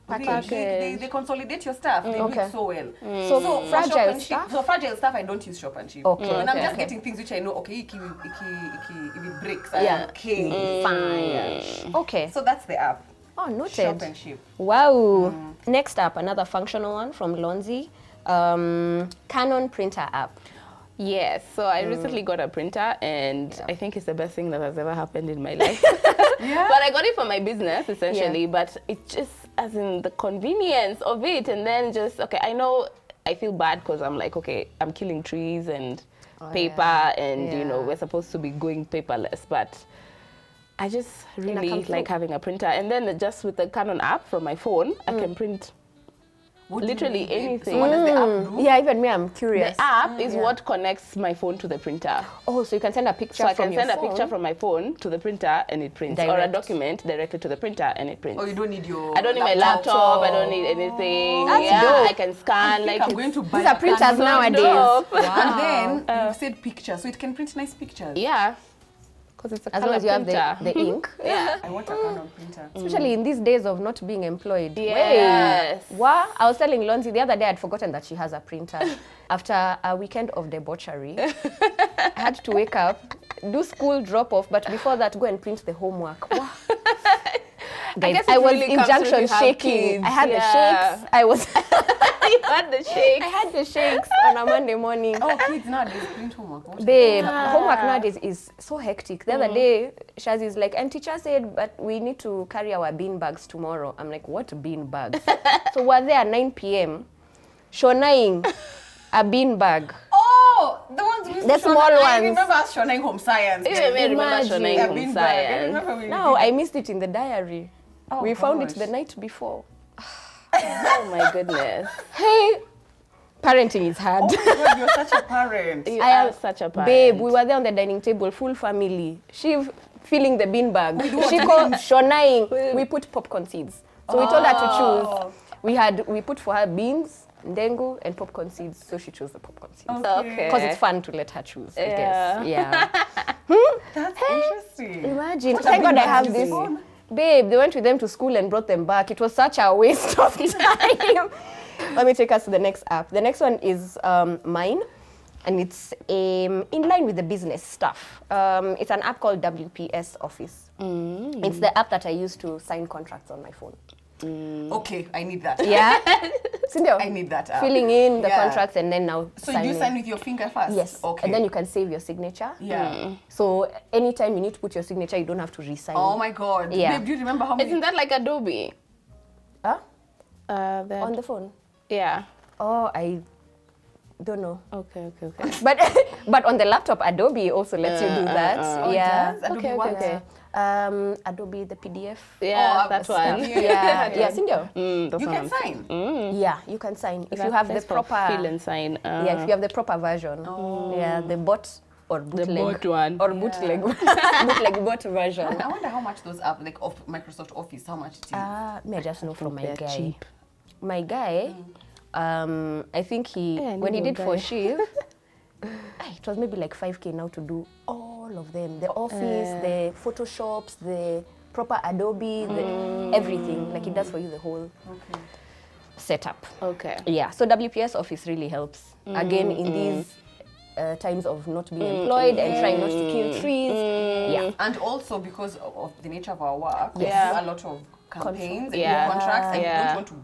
Package. they consolidate your stuff. They do Okay. it so well. So for fragile shop and stuff? ship, so fragile stuff, I don't use shop and ship. Okay. And I'm just Okay. getting things which I know. Okay, if it breaks, Yeah. okay, Fine. Okay. So that's the app. Oh, Shop noted. and ship. Wow. Next up, another functional one from Lonzi. Canon printer app. Yes, so I recently got a printer, and I think it's the best thing that has ever happened in my life. Yeah. But I got it for my business, essentially, but it's just as in the convenience of it, and then just, okay, I know I feel bad because I'm like, okay, I'm killing trees and paper, and, you know, we're supposed to be going paperless, but I just really like having a printer. And then just with the Canon app from my phone, I can print literally anything. So what does the app do? Yeah, even me, I'm curious. The app is what connects my phone to the printer. Oh, so you can send a picture So I from can your send phone. a picture from my phone to the printer and it prints. Or a Direct. document directly to the printer and it prints. Oh, you don't need your. I don't need my laptop, I don't need anything. That's yeah, dope. I can scan. I think Like I'm going to buy These are a printers Canon. nowadays. dope. And then you said pictures, so it can print nice pictures. Yeah, because it's a As color long as you have printer. the ink. Yeah. I want a Canon printer. Especially in these days of not being employed. Yes. Wait, what? I was telling Lonzi the other day I'd forgotten that she has a printer. After a weekend of debauchery, I had to wake up, do school drop-off, but before that, go and print the homework. Wow. Guys, guess I it was really in comes through junction if you have shaking. kids. I had Yeah. the shakes. I was You had the shakes. I had the shakes on a Monday morning. Oh, kids nowadays print homework. What? Babe, homework nowadays is so hectic. The other day, Shaz is like, and teacher said, but we need to carry our bean bags tomorrow. I'm like, what bean bags? So we're there at 9 p.m. Shonaing a bean bag. Oh, the ones we used The to small Shona. I ones. remember us Shonaing home science. Even me remember Imagine. Shonai Yeah, Home bean bag. I Science. remember when we No, did I missed it in the diary. Oh, We found it gosh. the night before. Oh my goodness. Hey, parenting is hard. Oh my God, you're such a parent. You I are am- such a parent. Babe, we were there on the dining table, full family. She filling the bean bag. what? She called Shonaing. We put popcorn seeds. So we told her to choose. We put for her beans, ndengu, and popcorn seeds. So she chose the popcorn seeds. Okay. Because it's fun to let her choose, I guess. Yeah. That's interesting. Imagine. What a Thank God bean I have bag this. is it? Babe, they went with them to school and brought them back. It was such a waste of time. Let me take us to the next app. The next one is mine. And it's in line with the business stuff. It's an app called WPS Office. It's the app that I use to sign contracts on my phone. Okay, I need that. Yeah. I need that app. Filling in the contracts and then now So you sign with your finger first? Yes. Okay. And then you can save your signature. Yeah. So anytime you need to put your signature, you don't have to re-sign. Oh my God. Yeah. Babe, do you remember how many? Isn't that like Adobe? Huh? That, On the phone? yeah. Oh, I don't know. Okay. But on the laptop, Adobe also lets you do that. Oh, yeah. it does? Adobe Okay, what? okay. Adobe, the PDF. Yeah, Oh, that stuff. one. Yeah, Sindio? That's You what can I'm sign. Yeah, you can sign if you That have the place for proper. fill and sign. Yeah, if you have the proper version. Yeah, the bot or bootleg. bot one. Or bootleg. Bootleg bot version. I wonder how much those apps, like of Microsoft Office, how much it is. May I just know from my they're guy. cheap. My guy, I think I when he know did your for guy. Shiv, it was maybe like 5K now to do all of them. The Office, the Photoshops, the proper Adobe, the everything. Like it does for you the whole setup. Okay. Yeah, so WPS Office really helps. Again, in these times of not being employed and trying not to kill trees. Yeah. And also because of the nature of our work, we do Yeah. a lot of campaigns and Yeah. contracts, and Yeah. we don't want to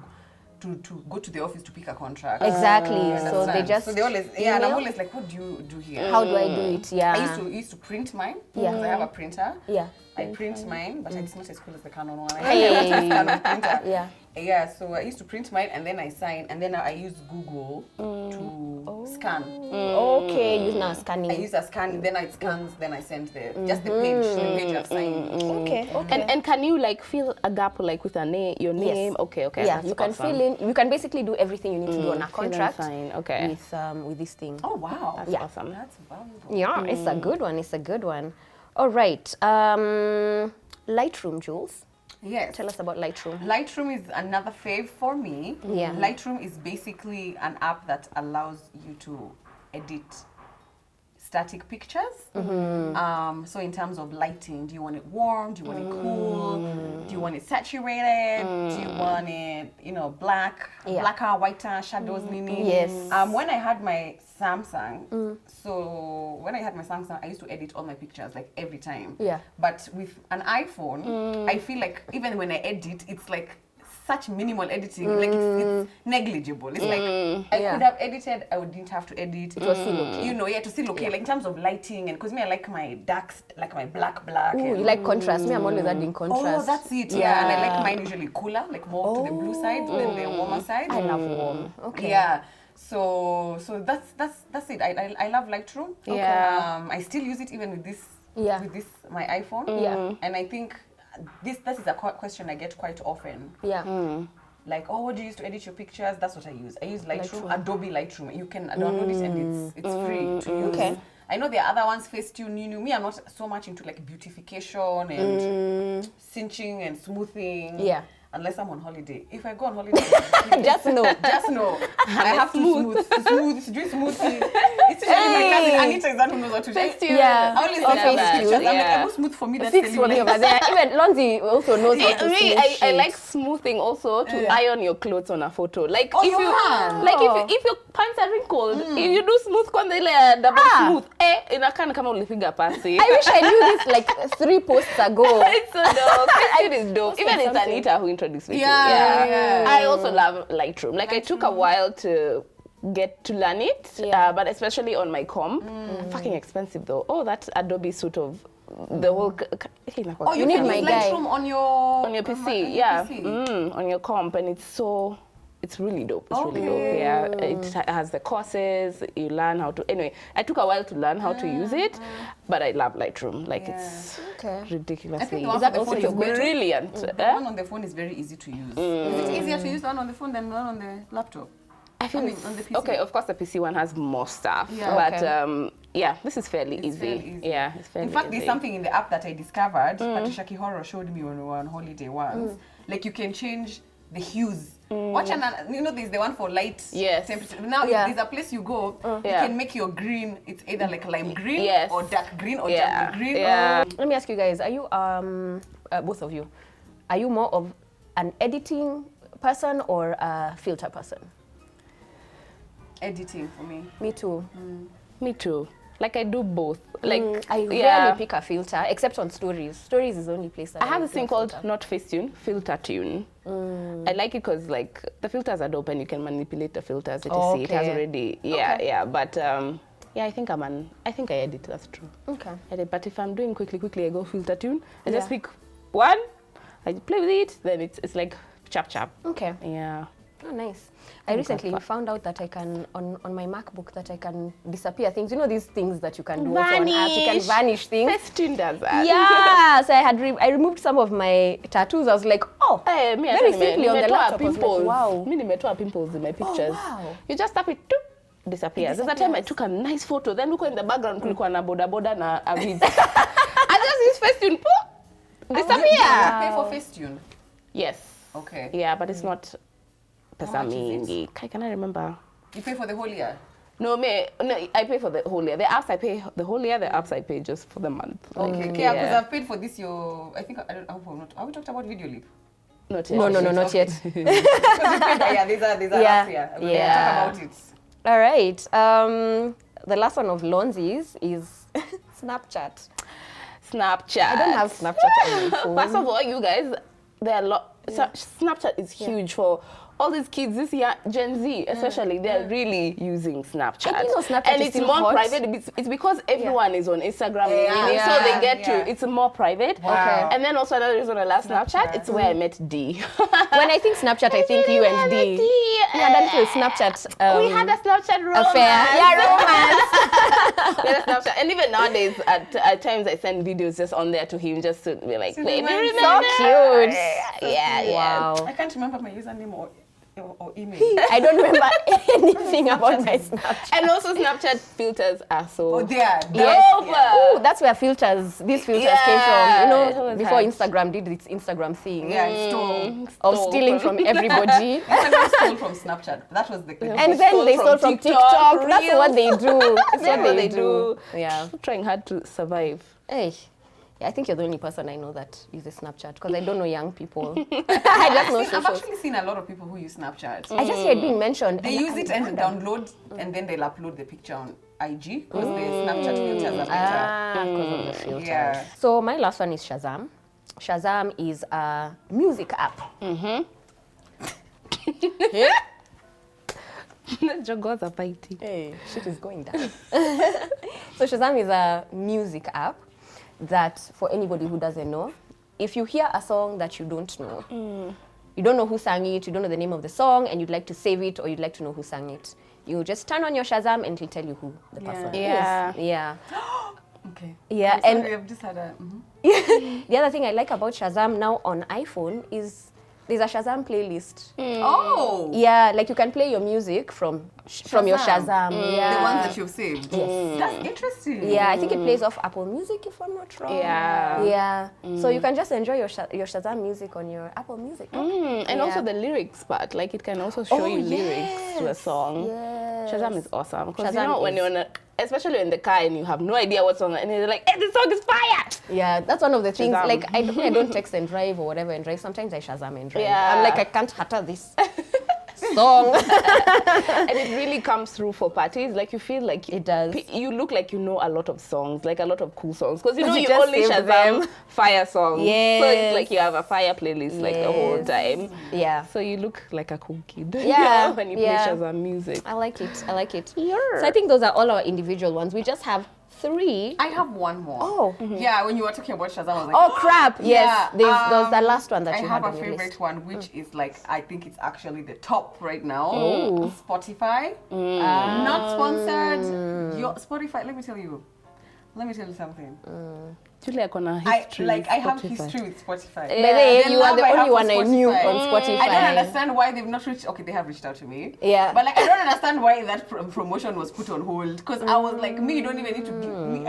go to the office to pick a contract. Exactly. You So they understand? just So they always, and I'm email. always like, what do you do here? How do I do it? Yeah. I used to print mine because I have a printer. Yeah. I print mine, but it's not as cool as the Canon one. I Hey. have a Canon printer. Yeah. Yeah, so I used to print mine and then I sign, and then I use Google to scan. Okay, you now scanning. I use a scan, then it scans, then I send just the page I've signed. Okay. And can you like fill a gap like with your name? Okay. Yeah, that's you can awesome. fill in. You can basically do everything you need to do on a Fill and contract sign. Okay. with this thing. Oh wow, That's Yeah. awesome. that's valuable. Yeah, it's a good one. It's a good one. All right. Lightroom, Jules. Yes. Tell us about Lightroom. Lightroom is another fave for me. Yeah. Lightroom is basically an app that allows you to edit static pictures. So in terms of lighting, do you want it warm? Do you want it cool? Do you want it saturated? Do you want it, black, blacker, whiter, shadows, nini? Yes. When I had my Samsung, so when I had my Samsung, I used to edit all my pictures like every time. Yeah. But with an iPhone, I feel like even when I edit, it's like such minimal editing, like it's negligible. It's like I could have edited, I didn't have to edit. It was still okay. To still okay. Like in terms of lighting, and because me, I like my darks, like my black. Ooh, and you like contrast. Me, I'm always adding contrast. Oh, that's it. Yeah, and I like mine usually cooler, like more to the blue side than the warmer side. I love warm. Okay. Yeah. So that's it. I love Lightroom. Yeah. I still use it even with this. Yeah. With this my iPhone. Yeah. And I think this is a question I get quite often. Yeah. Like, oh, what do you use to edit your pictures? That's what I use. I use Lightroom. Adobe Lightroom. You can download it and it's free to use. Okay. I know there are other ones, Facetune, Me, I'm not so much into like beautification and cinching and smoothing. Yeah. Unless I'm on holiday. If I go on holiday, Just know. I have to do smoothie. It's usually my cousin Anita is that who knows how to do it. Yeah. I always Or say Facetune. I'm like, I go smooth for me. That's Six for me over there. Even Lonzi also knows how to Me, smooth I shit. like smoothing also to iron your clothes on a photo. Like Oh, if you you can? like if your pants are wrinkled, if you do smooth kwanza ile double smooth, inakaa kama ulipiga pasi. I wish I knew this like 3 posts ago. It's so dope. It is dope. Even it's something. Anita who introduced me Yeah, to it. yeah. I also love Lightroom. Like I took a while to get to learn it, but especially on my com. Fucking expensive though. Oh, that Adobe suite of the whole. Oh, you need can my use guy. Lightroom on your PC, on your comp, and it's really dope. It's really dope. Okay. Yeah, it has the courses. You learn how to. Anyway, I took a while to learn how to use it, but I love Lightroom. Like it's Okay. ridiculously. I think the one Is that on the also phone your is better. brilliant. The one on the phone is very easy to use. Is it easier to use the one on the phone than the one on the laptop? I feel I mean, on the PC. okay. Of course, the PC one has more stuff, Yeah. but Okay. yeah, this is fairly It's easy. fairly easy. Yeah, it's fairly In fact, easy. there's something in the app that I discovered. Patricia Kihoro showed me when we were on holiday once. Like you can change the hues. Watch there's the one for light Yes. temperature. Now if there's a place you go, you Yeah. can make your green. It's either like lime green Yes. or dark green or Yeah. jungle green. Yeah. Let me ask you guys, are you both of you, are you more of an editing person or a filter person? Editing for me. Me too. Me too. Like I do both. Like I rarely pick a filter except on stories. Stories is the only place that I have this thing called not Facetune, Filtertune. I like it because like the filters are dope and you can manipulate the filters. It has already but I think I edit, that's true. Okay. Edit, but if I'm doing quickly I go Filtertune. I just pick one, I play with it, then it's like chap. Okay. Yeah. Oh, nice. I recently found out that I can, on my MacBook, that I can disappear things. You know these things that you can do also on apps? You can vanish things. Facetune does that. Yeah. So I removed some of my tattoos. I was like, oh, very simply on the laptop. I was like, wow. Me nimetoa pimples in my pictures. Oh, wow. You just tap it, disappears. There's a time I took a nice photo, then look in the background, kulikuwa na boda na avid. I just use Facetune, disappear. Did you pay for Facetune? Yes. Okay. Yeah, but it's not How much is mingi. Can I remember? You pay for the whole year? No, I pay for the whole year. The apps I pay the whole year, the apps I pay just for the month. Okay. Yeah, because I've paid for this I think, I don't know, have we talked about Video Leap? Not yet. No, not yet. Because you paid, these are apps here. We'll talk about it. All right. The last one of Lonzi's is Snapchat. Snapchat. I don't have Snapchat on my phone. First of all, you guys, there are a lot. Snapchat is huge for all these kids this year, Gen Z especially. They're really using Snapchat. And you know, Snapchat and is it's still more hot. private. It's because everyone is on Instagram, so they get to. It's more private. Wow. Okay. And then also another reason I love Snapchat. It's where I met D. When I think Snapchat, I think you and D. We had a little Snapchat. We had a Snapchat romance. Affair. Yeah, romance. We had a Snapchat. And even nowadays, at times I send videos just on there to him just to be like, baby, remember? So cute. Yeah. Wow. I can't remember my username or email. I don't remember anything about my Snapchat. And also Snapchat filters are so Oh, they are. Ooh, that's where these filters came from. You know, it was before hard. Instagram did its Instagram thing. Yeah, and stole. Of stealing from everybody. Instagram stole from Snapchat. That was the And then they stole from TikTok. That's what they do. That's That's what they do. Yeah. Trying hard to survive. Hey. Yeah, I think you're the only person I know that uses Snapchat because I don't know young people. I just know I've socials. actually seen a lot of people who use Snapchat. I just hear it being mentioned. They use it and download, and then they'll upload the picture on IG because the Snapchat filters are better. Because of the filters. Yeah. So my last one is Shazam. Shazam is a music app. Jogos are fighting. Hey, shit is going down. So Shazam is a music app that, for anybody who doesn't know, if you hear a song that you don't know, you don't know who sang it, you don't know the name of the song, and you'd like to save it or you'd like to know who sang it, you just turn on your Shazam and it'll tell you who the person Yeah. is. Yeah. Okay. Yeah, I'm and sorry, I've just had a. the other thing I like about Shazam now on iPhone is there's a Shazam playlist. Oh! Yeah, like you can play your music from your Shazam. Yeah. The ones that you've saved. Yes. That's interesting. Yeah, I think it plays off Apple Music if I'm not wrong. Yeah. Yeah. So you can just enjoy your Shazam music on your Apple Music. And also the lyrics part, like it can also show you lyrics to a song. Yes. Shazam is awesome because you Shazam know when is- you're on especially in the car and you have no idea what's on and you're like, hey, this song is fire! Yeah, that's one of the things. Shazam. Like I don't text and drive or whatever and drive. Sometimes I Shazam and drive. Yeah. I'm like I can't utter this song. And it really comes through for parties. Like you feel like It does. You look like you know a lot of songs, like a lot of cool songs, because you know You you just only save Shazam them. fire songs. So Yes. it's like you have a fire playlist like the whole time. Yeah. So you look like a cool kid. Yeah, when you yeah. play Shazam music. I like it. I like it. Yeah. So I think those are all our individual ones. We just have 3. I have one more. Oh. Yeah, when you were talking about Shazam, I was like, Oh crap! Yes, Yeah, there's the last one that I you have had a on your favorite list. one, which is like, I think it's actually the top right now. Ooh. Spotify. Not sponsored. Your Spotify, let me tell you something. Julia Kona I history. have Spotify. history with Spotify. By the way, The you are love the I have only for one I knew Spotify. on Spotify. I don't understand why they've not reached. Okay, they have reached out to me. Yeah. But like, I don't understand why that promotion was put on hold. Because I was like, me, you don't even need to give me.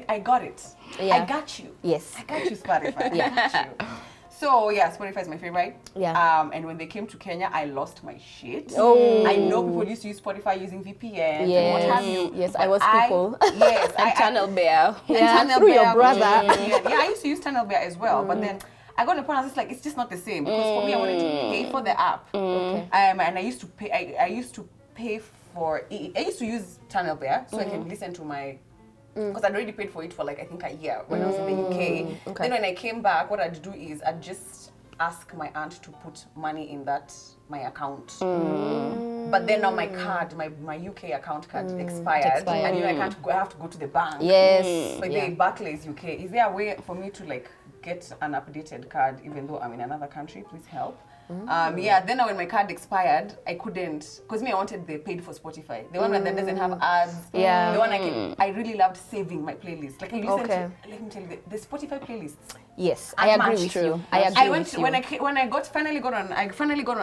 I got it. Yeah. I got you. Yes. I got you, Spotify. I got you. So yeah, Spotify is my favorite. Yeah. And when they came to Kenya, I lost my shit. Oh. I know people used to use Spotify using VPN and what have you. Yes, but I was people. Yes, And Channel Bear. and Yeah, Channel through your Bear, brother. Yeah, I used to use Channel Bear as well, but then I got to the point I was just like, it's just not the same because for me, I wanted to pay for the app, Okay. and I used to pay. I used to pay for. I used to use Channel Bear so I can listen to my because I'd already paid for it for like I think a year when I was in the UK. Okay. Then when I came back, what I'd do is I'd just ask my aunt to put money in my account. But then now my card, my UK account card expired. And you know, I have to go to the bank. Yes. Like the Barclays UK. Is there a way for me to like get an updated card even though I'm in another country? Please help. Then when my card expired, I couldn't, because I wanted the paid for Spotify. The one that doesn't have ads. The one I really loved saving my playlist. Like I listen to, let me tell you, the Spotify playlists. Yes, I agree with you. I finally got on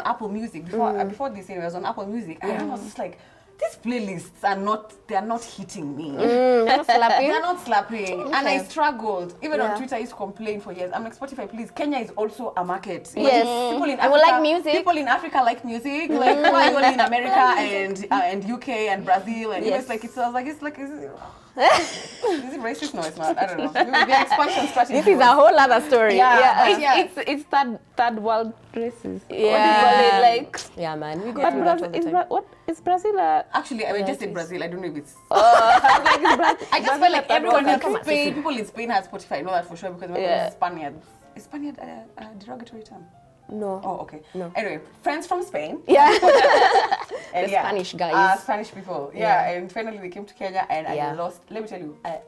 Apple Music before this year I was on Apple Music. And I was just like, these playlists are not hitting me. They're not slapping. They're not slapping. Okay. And I struggled. Even on Twitter I used to complain for years. I'm like, Spotify, please, Kenya is also a market. Yes. People in I Africa, will like music. People in Africa like music. Like why are you only in America and UK and Brazil and it's like is it racist? No, it's not. I don't know. The expansion strategy. This is a whole other story. It's third world races. Yeah. What do you call it? Like, yeah, man. We go but through that all the time. what is Brazil? Actually, I just said Brazil. I don't know if it's. I just felt like everyone in Spain, people in Spain have Spotify. I know that for sure because remember Spaniards. Is Spaniard a derogatory term? No. Oh, okay. No. Anyway, friends from Spain. Yeah. And Spanish guys. Spanish people. Yeah. And finally they came to Kenya and I lost. Let me tell you, I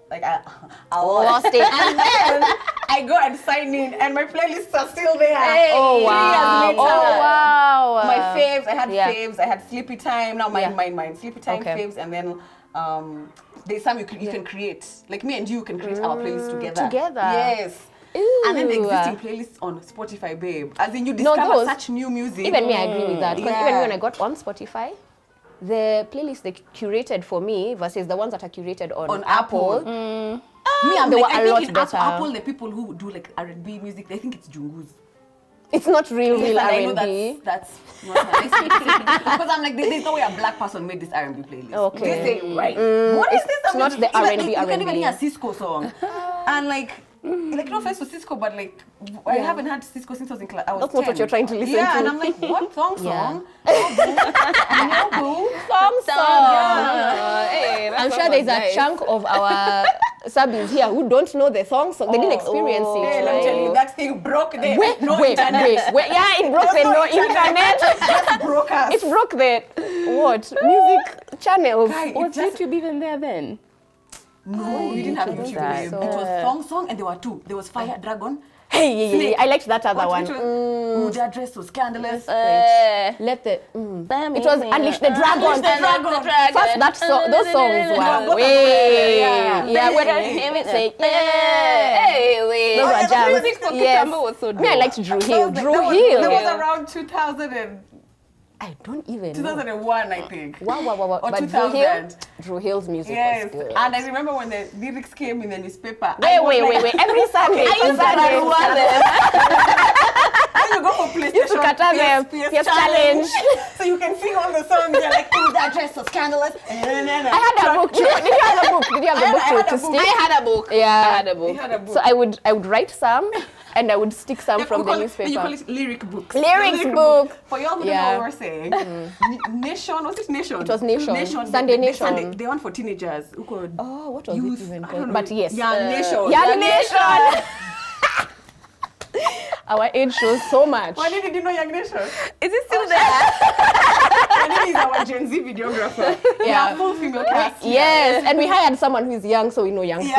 lost it. And then I go and sign in, and my playlists are still there. Hey. Oh wow! 3 years later. Oh wow! My faves. I had faves. I had Sleepy Time. Now mine. Sleepy Time faves, and then there's some you can create. Like me and you can create our playlist together. Yes. Ooh. And then the existing playlists on Spotify, babe. As in you discover such new music. Even me, I agree with that. Because even when I got on Spotify, the playlist they curated for me versus the ones that are curated on Apple. Me, I'm they like, were I a lot think in better. Apple, the people who do like R&B music, they think it's Jungus. It's not real And I know R&B. that's not nice. Because I'm like, there's no way a black person made this R&B playlist. Okay. They say, right. What is this? It's not the R&B. You can even hear a Cisco song. And like no offense to Cisco, but like I haven't had Cisco since I was in class. That's not what you're trying to listen to. Yeah, and I'm like, what song? No, boo. Song. Yeah. Hey, I'm sure there's a chunk of our subbies here who don't know the song, so they didn't experience it. Hey, let me tell you, that thing broke them. Wait. Yeah, it broke the internet. Just broke us. It broke the music channels. Guy, Was YouTube even there then? No, we didn't have YouTube. Babe. It was song, and there were two. There was Fire Dragon. Hey, I liked that other one. Ooh, that dress was scandalous. Let the it was Unleash the Dragon. First, that those songs were those were jams. Me, I liked Drew Hill. There was around 2000 and I don't even 2001, I think. Wow. Or But 2000. Drew Hill's music was good. And I remember when the lyrics came in the newspaper. Wait. Every Sunday. When you go for PlayStation, PS Challenge. So you can sing all the songs. You're like, ooh, that dress was scandalous. I had a book too. Did you have a book? Did you have a book to stick? I had a book. Yeah. I had a book. So I would write some, and I would stick some from the newspaper. You call it lyric books. Lyrics book. For y'all who don't know what we're saying, Nation, was it Nation? It was Nation. Sunday Nation. The one for teenagers who could. Oh, what was youth, it even I don't called? know. But yes. Young Nation. Young Nation. Our age shows so much. Why did you know Young Nation? Is it still there? Why is our Gen Z videographer? Yeah, full female cast. Yes, and we hired someone who's young, so we know young things.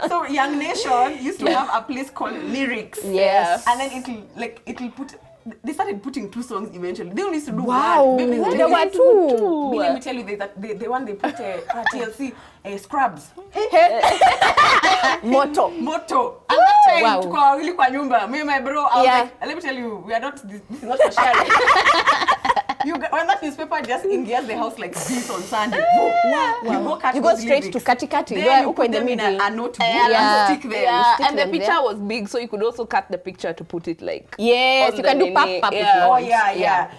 So Young Nation used to have a place called Lyrics. Yes. And then it'll put. They started putting 2 songs eventually. They only used to do one. Maybe There were 2. Let me tell you, the one they put TLC Scrubs. Moto. And that time, tuko wawili kwa nyumba. Me and my bro, I was like, let me tell you, we are not. This is not for sharing. When that newspaper just ingears the house like this on Sunday, you go straight to Katikati. Then you in put the them in middle. a notebook and stick them. Yeah, Stick and the them picture there. was big, so you could also cut the picture to put it like. Yes, on you the can do pop nene. if you Yeah. want. Oh yeah.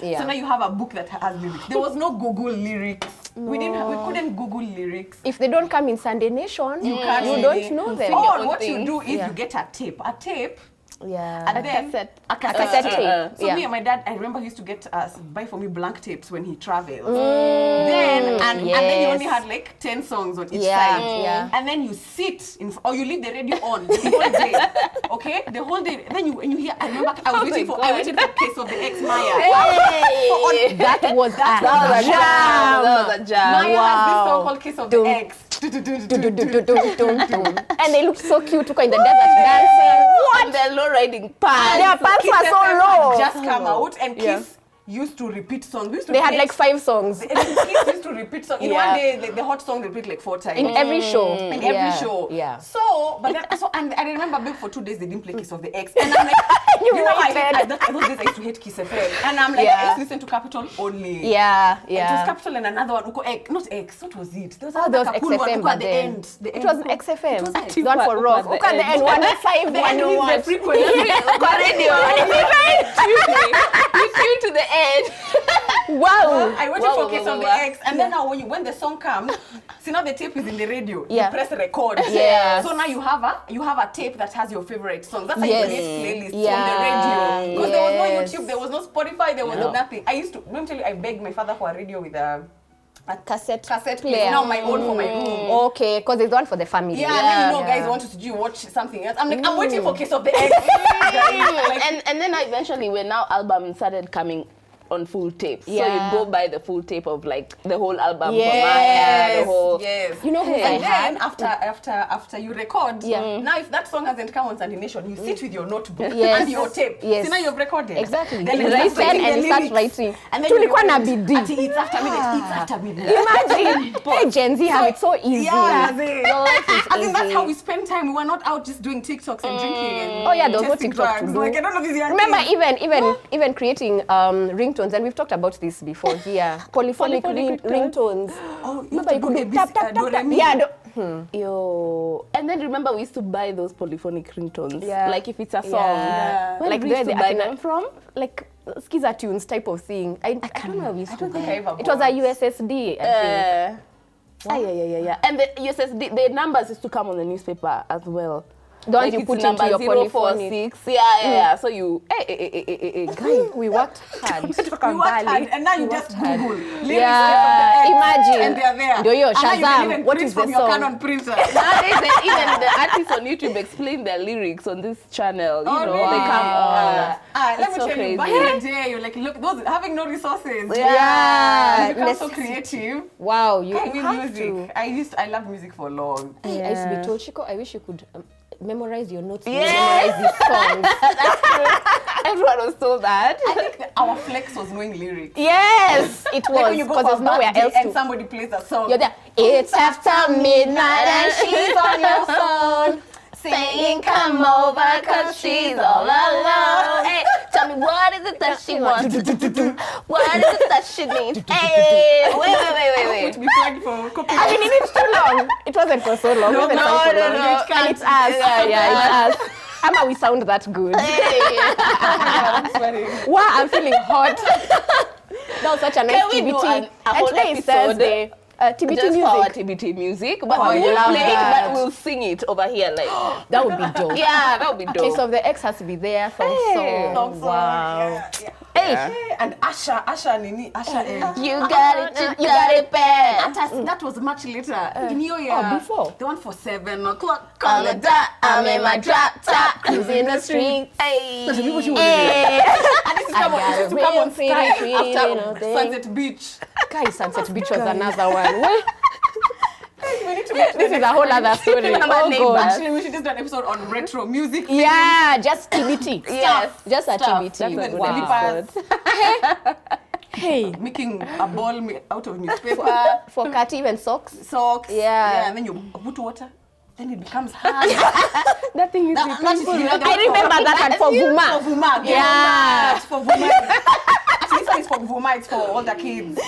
Yeah. So now you have a book that has lyrics. There was no Google lyrics. We couldn't Google lyrics. If they don't come in Sunday Nation, you can't don't know them. Or own what you things. do is you get a tape. A tape And then a cassette tape. So me and my dad, I remember he used to get buy for me blank tapes when he traveled. Then and then you only had like 10 songs on each side. And then you sit or you leave the radio on the whole day. Okay, the whole day. Then you hear. I remember I was waiting for Case of the Ex Maya. That was a jam. That was a jam. Maya has this song called Case of the Ex. And they looked so cute in the desert dancing. What? Their low riding pants. Their pants were so low. Just come out and Kiss used to repeat songs. They had like 5 songs. Kiss used to repeat songs. In one day, the hot song they repeat like 4 times. In every show. In every show. Yeah. So, but then, and I remember back for 2 days they didn't play Kiss of the Ex. And I'm like, you know, those days I used to hate Kiss FM. And I'm like, I used to listen to Capital only. Yeah. It was Capital and another one. Not X. What was it? There was XFM one at the end. It was XFM. It was one for rock. At the end, 105, 101. The frequency. Radio. You tune to the end. Wow. I waited for Case of the Ex, and then now when the song comes, see now the tape is in the radio. You press record. Yes. So now you have a tape that has your favorite songs. That's how you create playlists from the radio. Because there was no YouTube, there was no Spotify, there was nothing. Let me tell you, I begged my father for a radio with a cassette player. Now my own for my room. Okay, because it's one for the family. Yeah, and then guys want to watch something else. I'm like, I'm waiting for Case of the Ex. And then eventually when now albums started coming on full tape. So you go buy the full tape of like the whole album. Yes. You know who and then after you record, now if that song hasn't come on Sunday Nation, you sit with your notebook and your tape. Yes. So now you've recorded. Exactly. Then you listen and you start writing. And then tulikuwa na bidii. It's after midnight. Imagine. Hey, Gen Z have it so easy. Yeah, your life is I think that's how we spend time. We were not out just doing TikToks and drinking and there was no TikTok to do. Like, I don't know these young Remember even creating ringtones, and we've talked about this before here. Polyphonic ringtones. Oh, remember you could do tap tap tap tap. Yo, and then remember we used to buy those polyphonic ringtones. Yeah. Like if it's a song. Yeah. Like where we used to buy them from? Like Skiza tunes type of thing. I don't know how we used to buy. It was a USSD, I think. Yeah. And the USSD, the numbers used to come on the newspaper as well. The one you put into your polyphonic. Yeah. So you, guys, we worked hard. And now you just Google lyrics. Imagine. And they're there. Do you Shazam? What is the song? Your Canon printer. Nowadays, even the artists on YouTube explain their lyrics on this channel. You know, really? They come on. Let me tell you, back in the day, you're like, look, those having no resources. Yeah. You become so creative. Wow, you have music. to. I loved music for long. I used to be told, Chico, I wish you could memorize your notes. Memorize these songs. That's true. Everyone was told that. I think our flex was knowing lyrics. Yes, it was. Because there's nowhere else and to. Somebody plays a song. You're there. It's after midnight and she's on your phone, saying come over 'cause she's all alone. Hey, tell me what is it that she wants? What is it that she needs? Hey, wait. To be flagged for copyright. I mean, it's too long. It wasn't for so long. No. And it's us. Yeah, it's us. Ama, we sound that good. That's funny. Wow, I'm feeling hot. That was such a nice Can we do TBT. a whole today is episode? Thursday. TBT Just music. for our TBT music, but we I won't love play it, that. but we'll sing it over here, like. That would be dope. Yeah, that would be dope. Case of the Ex has to be there. Song. Wow. Hey, and Asha Nini. You got it bad. That was much later. In your year. Oh, before. The one for 7 o'clock. On the dot, I'm in my drop top, Cruising the street. Hey. And this is come on Sky after thing. Sunset Beach. Guys, Sunset Beach was another one. We need to make This is a whole other story. Oh, God. Actually, we should just do an episode on retro music. Yeah, just TBT. Yes, just a TBT. Even Wow. Hey, making a ball out of newspaper. for cat, even socks. Yeah, and then you put water. Then it becomes hard. That thing is That is I remember that one for Vuma. For Vuma. Yeah. It's for Vuma. Actually, this one is for Vuma. It's for all the kids.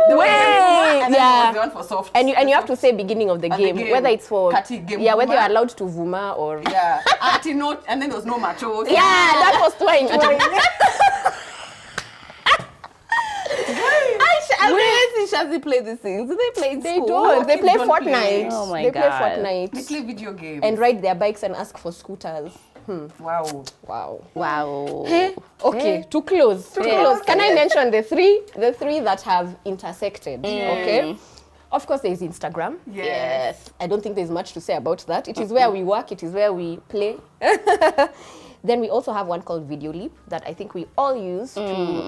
Wait, The one for soft. And you have to say beginning of the game, whether it's for Kati game. whether you're allowed to Vuma or And then there was no machos. Yeah, that was twine. I Shazzy play these things. Do they play in They school? don't. They play Kids don't play. Fortnite. Oh my They play God. Fortnite. They play video games. And ride their bikes and ask for scooters. Wow. Hey, okay, too close. Can I mention the three that have intersected? Okay. Of course, there is Instagram. Yes. I don't think there's much to say about that. It is where we work. It is where we play. Then we also have one called Videoleap that I think we all use to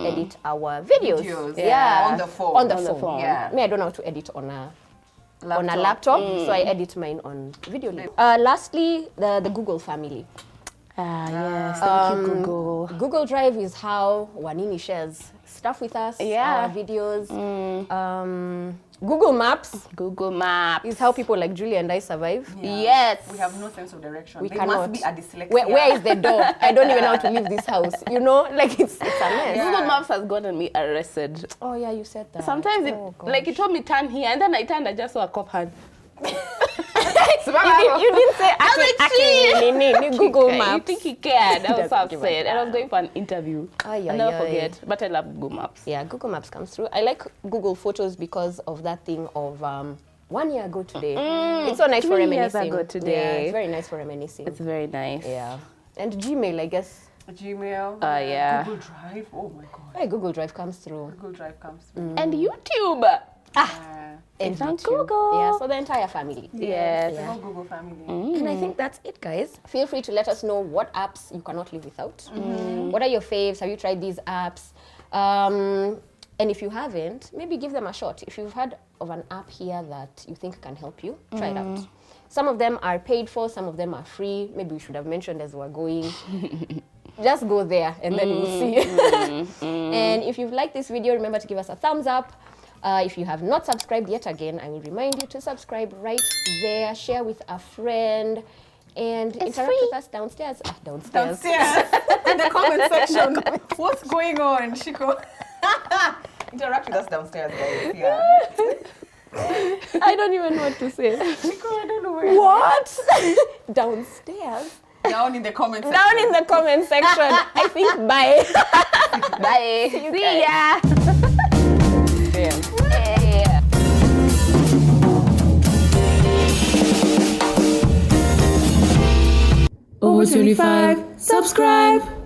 edit our videos. Yeah. On the phone. On the phone. Yeah. Me, I don't know how to edit on a laptop, so I edit mine on Videoleap. Lastly, the Google family. Yes, thank you, Google. Google Drive is how Wanini shares stuff with us, our videos. Google Maps is how people like Julie and I survive. Yeah. Yes. We have no sense of direction. We there cannot. must be a dyslexia. Where is the door? I don't even know how to leave this house. You know, like it's a mess. Google Maps has gotten me arrested. Oh yeah, you said that. Sometimes it told me turn here, and then I turned, I just saw a cop hand. You didn't say actually Google Maps. You think he cared? I was so upset. And I was going for an interview. I'll never forget. But I love Google Maps. Yeah, Google Maps comes through. I like Google Photos because of that thing of 1 year ago today. It's so nice for reminiscing. 3 years ago today. Yeah, it's very nice for reminiscing. It's very nice. Yeah. And Gmail, I guess. Gmail. Yeah. Google Drive. Oh my God. Hey, Google Drive comes through. Google Drive comes through. And YouTube. And on YouTube. Google. Yeah, so the entire family. Yes. The whole Google family. And I think that's it, guys. Feel free to let us know what apps you cannot live without. What are your faves? Have you tried these apps? And if you haven't, maybe give them a shot. If you've heard of an app here that you think can help you, try it out. Some of them are paid for, some of them are free. Maybe we should have mentioned as we're going. Just go there and then you'll see. And if you've liked this video, remember to give us a thumbs up. If you have not subscribed yet, again, I will remind you to subscribe right there. Share with a friend. And interact with us downstairs. Downstairs. In the comment section. What's going on, Shiko? Interact with us downstairs, guys. Yeah. I don't even know what to say. Shiko, I don't know where. What? Downstairs? Down in the comment section. Down in the comment section. I think bye. Bye. See ya. Over 25, subscribe!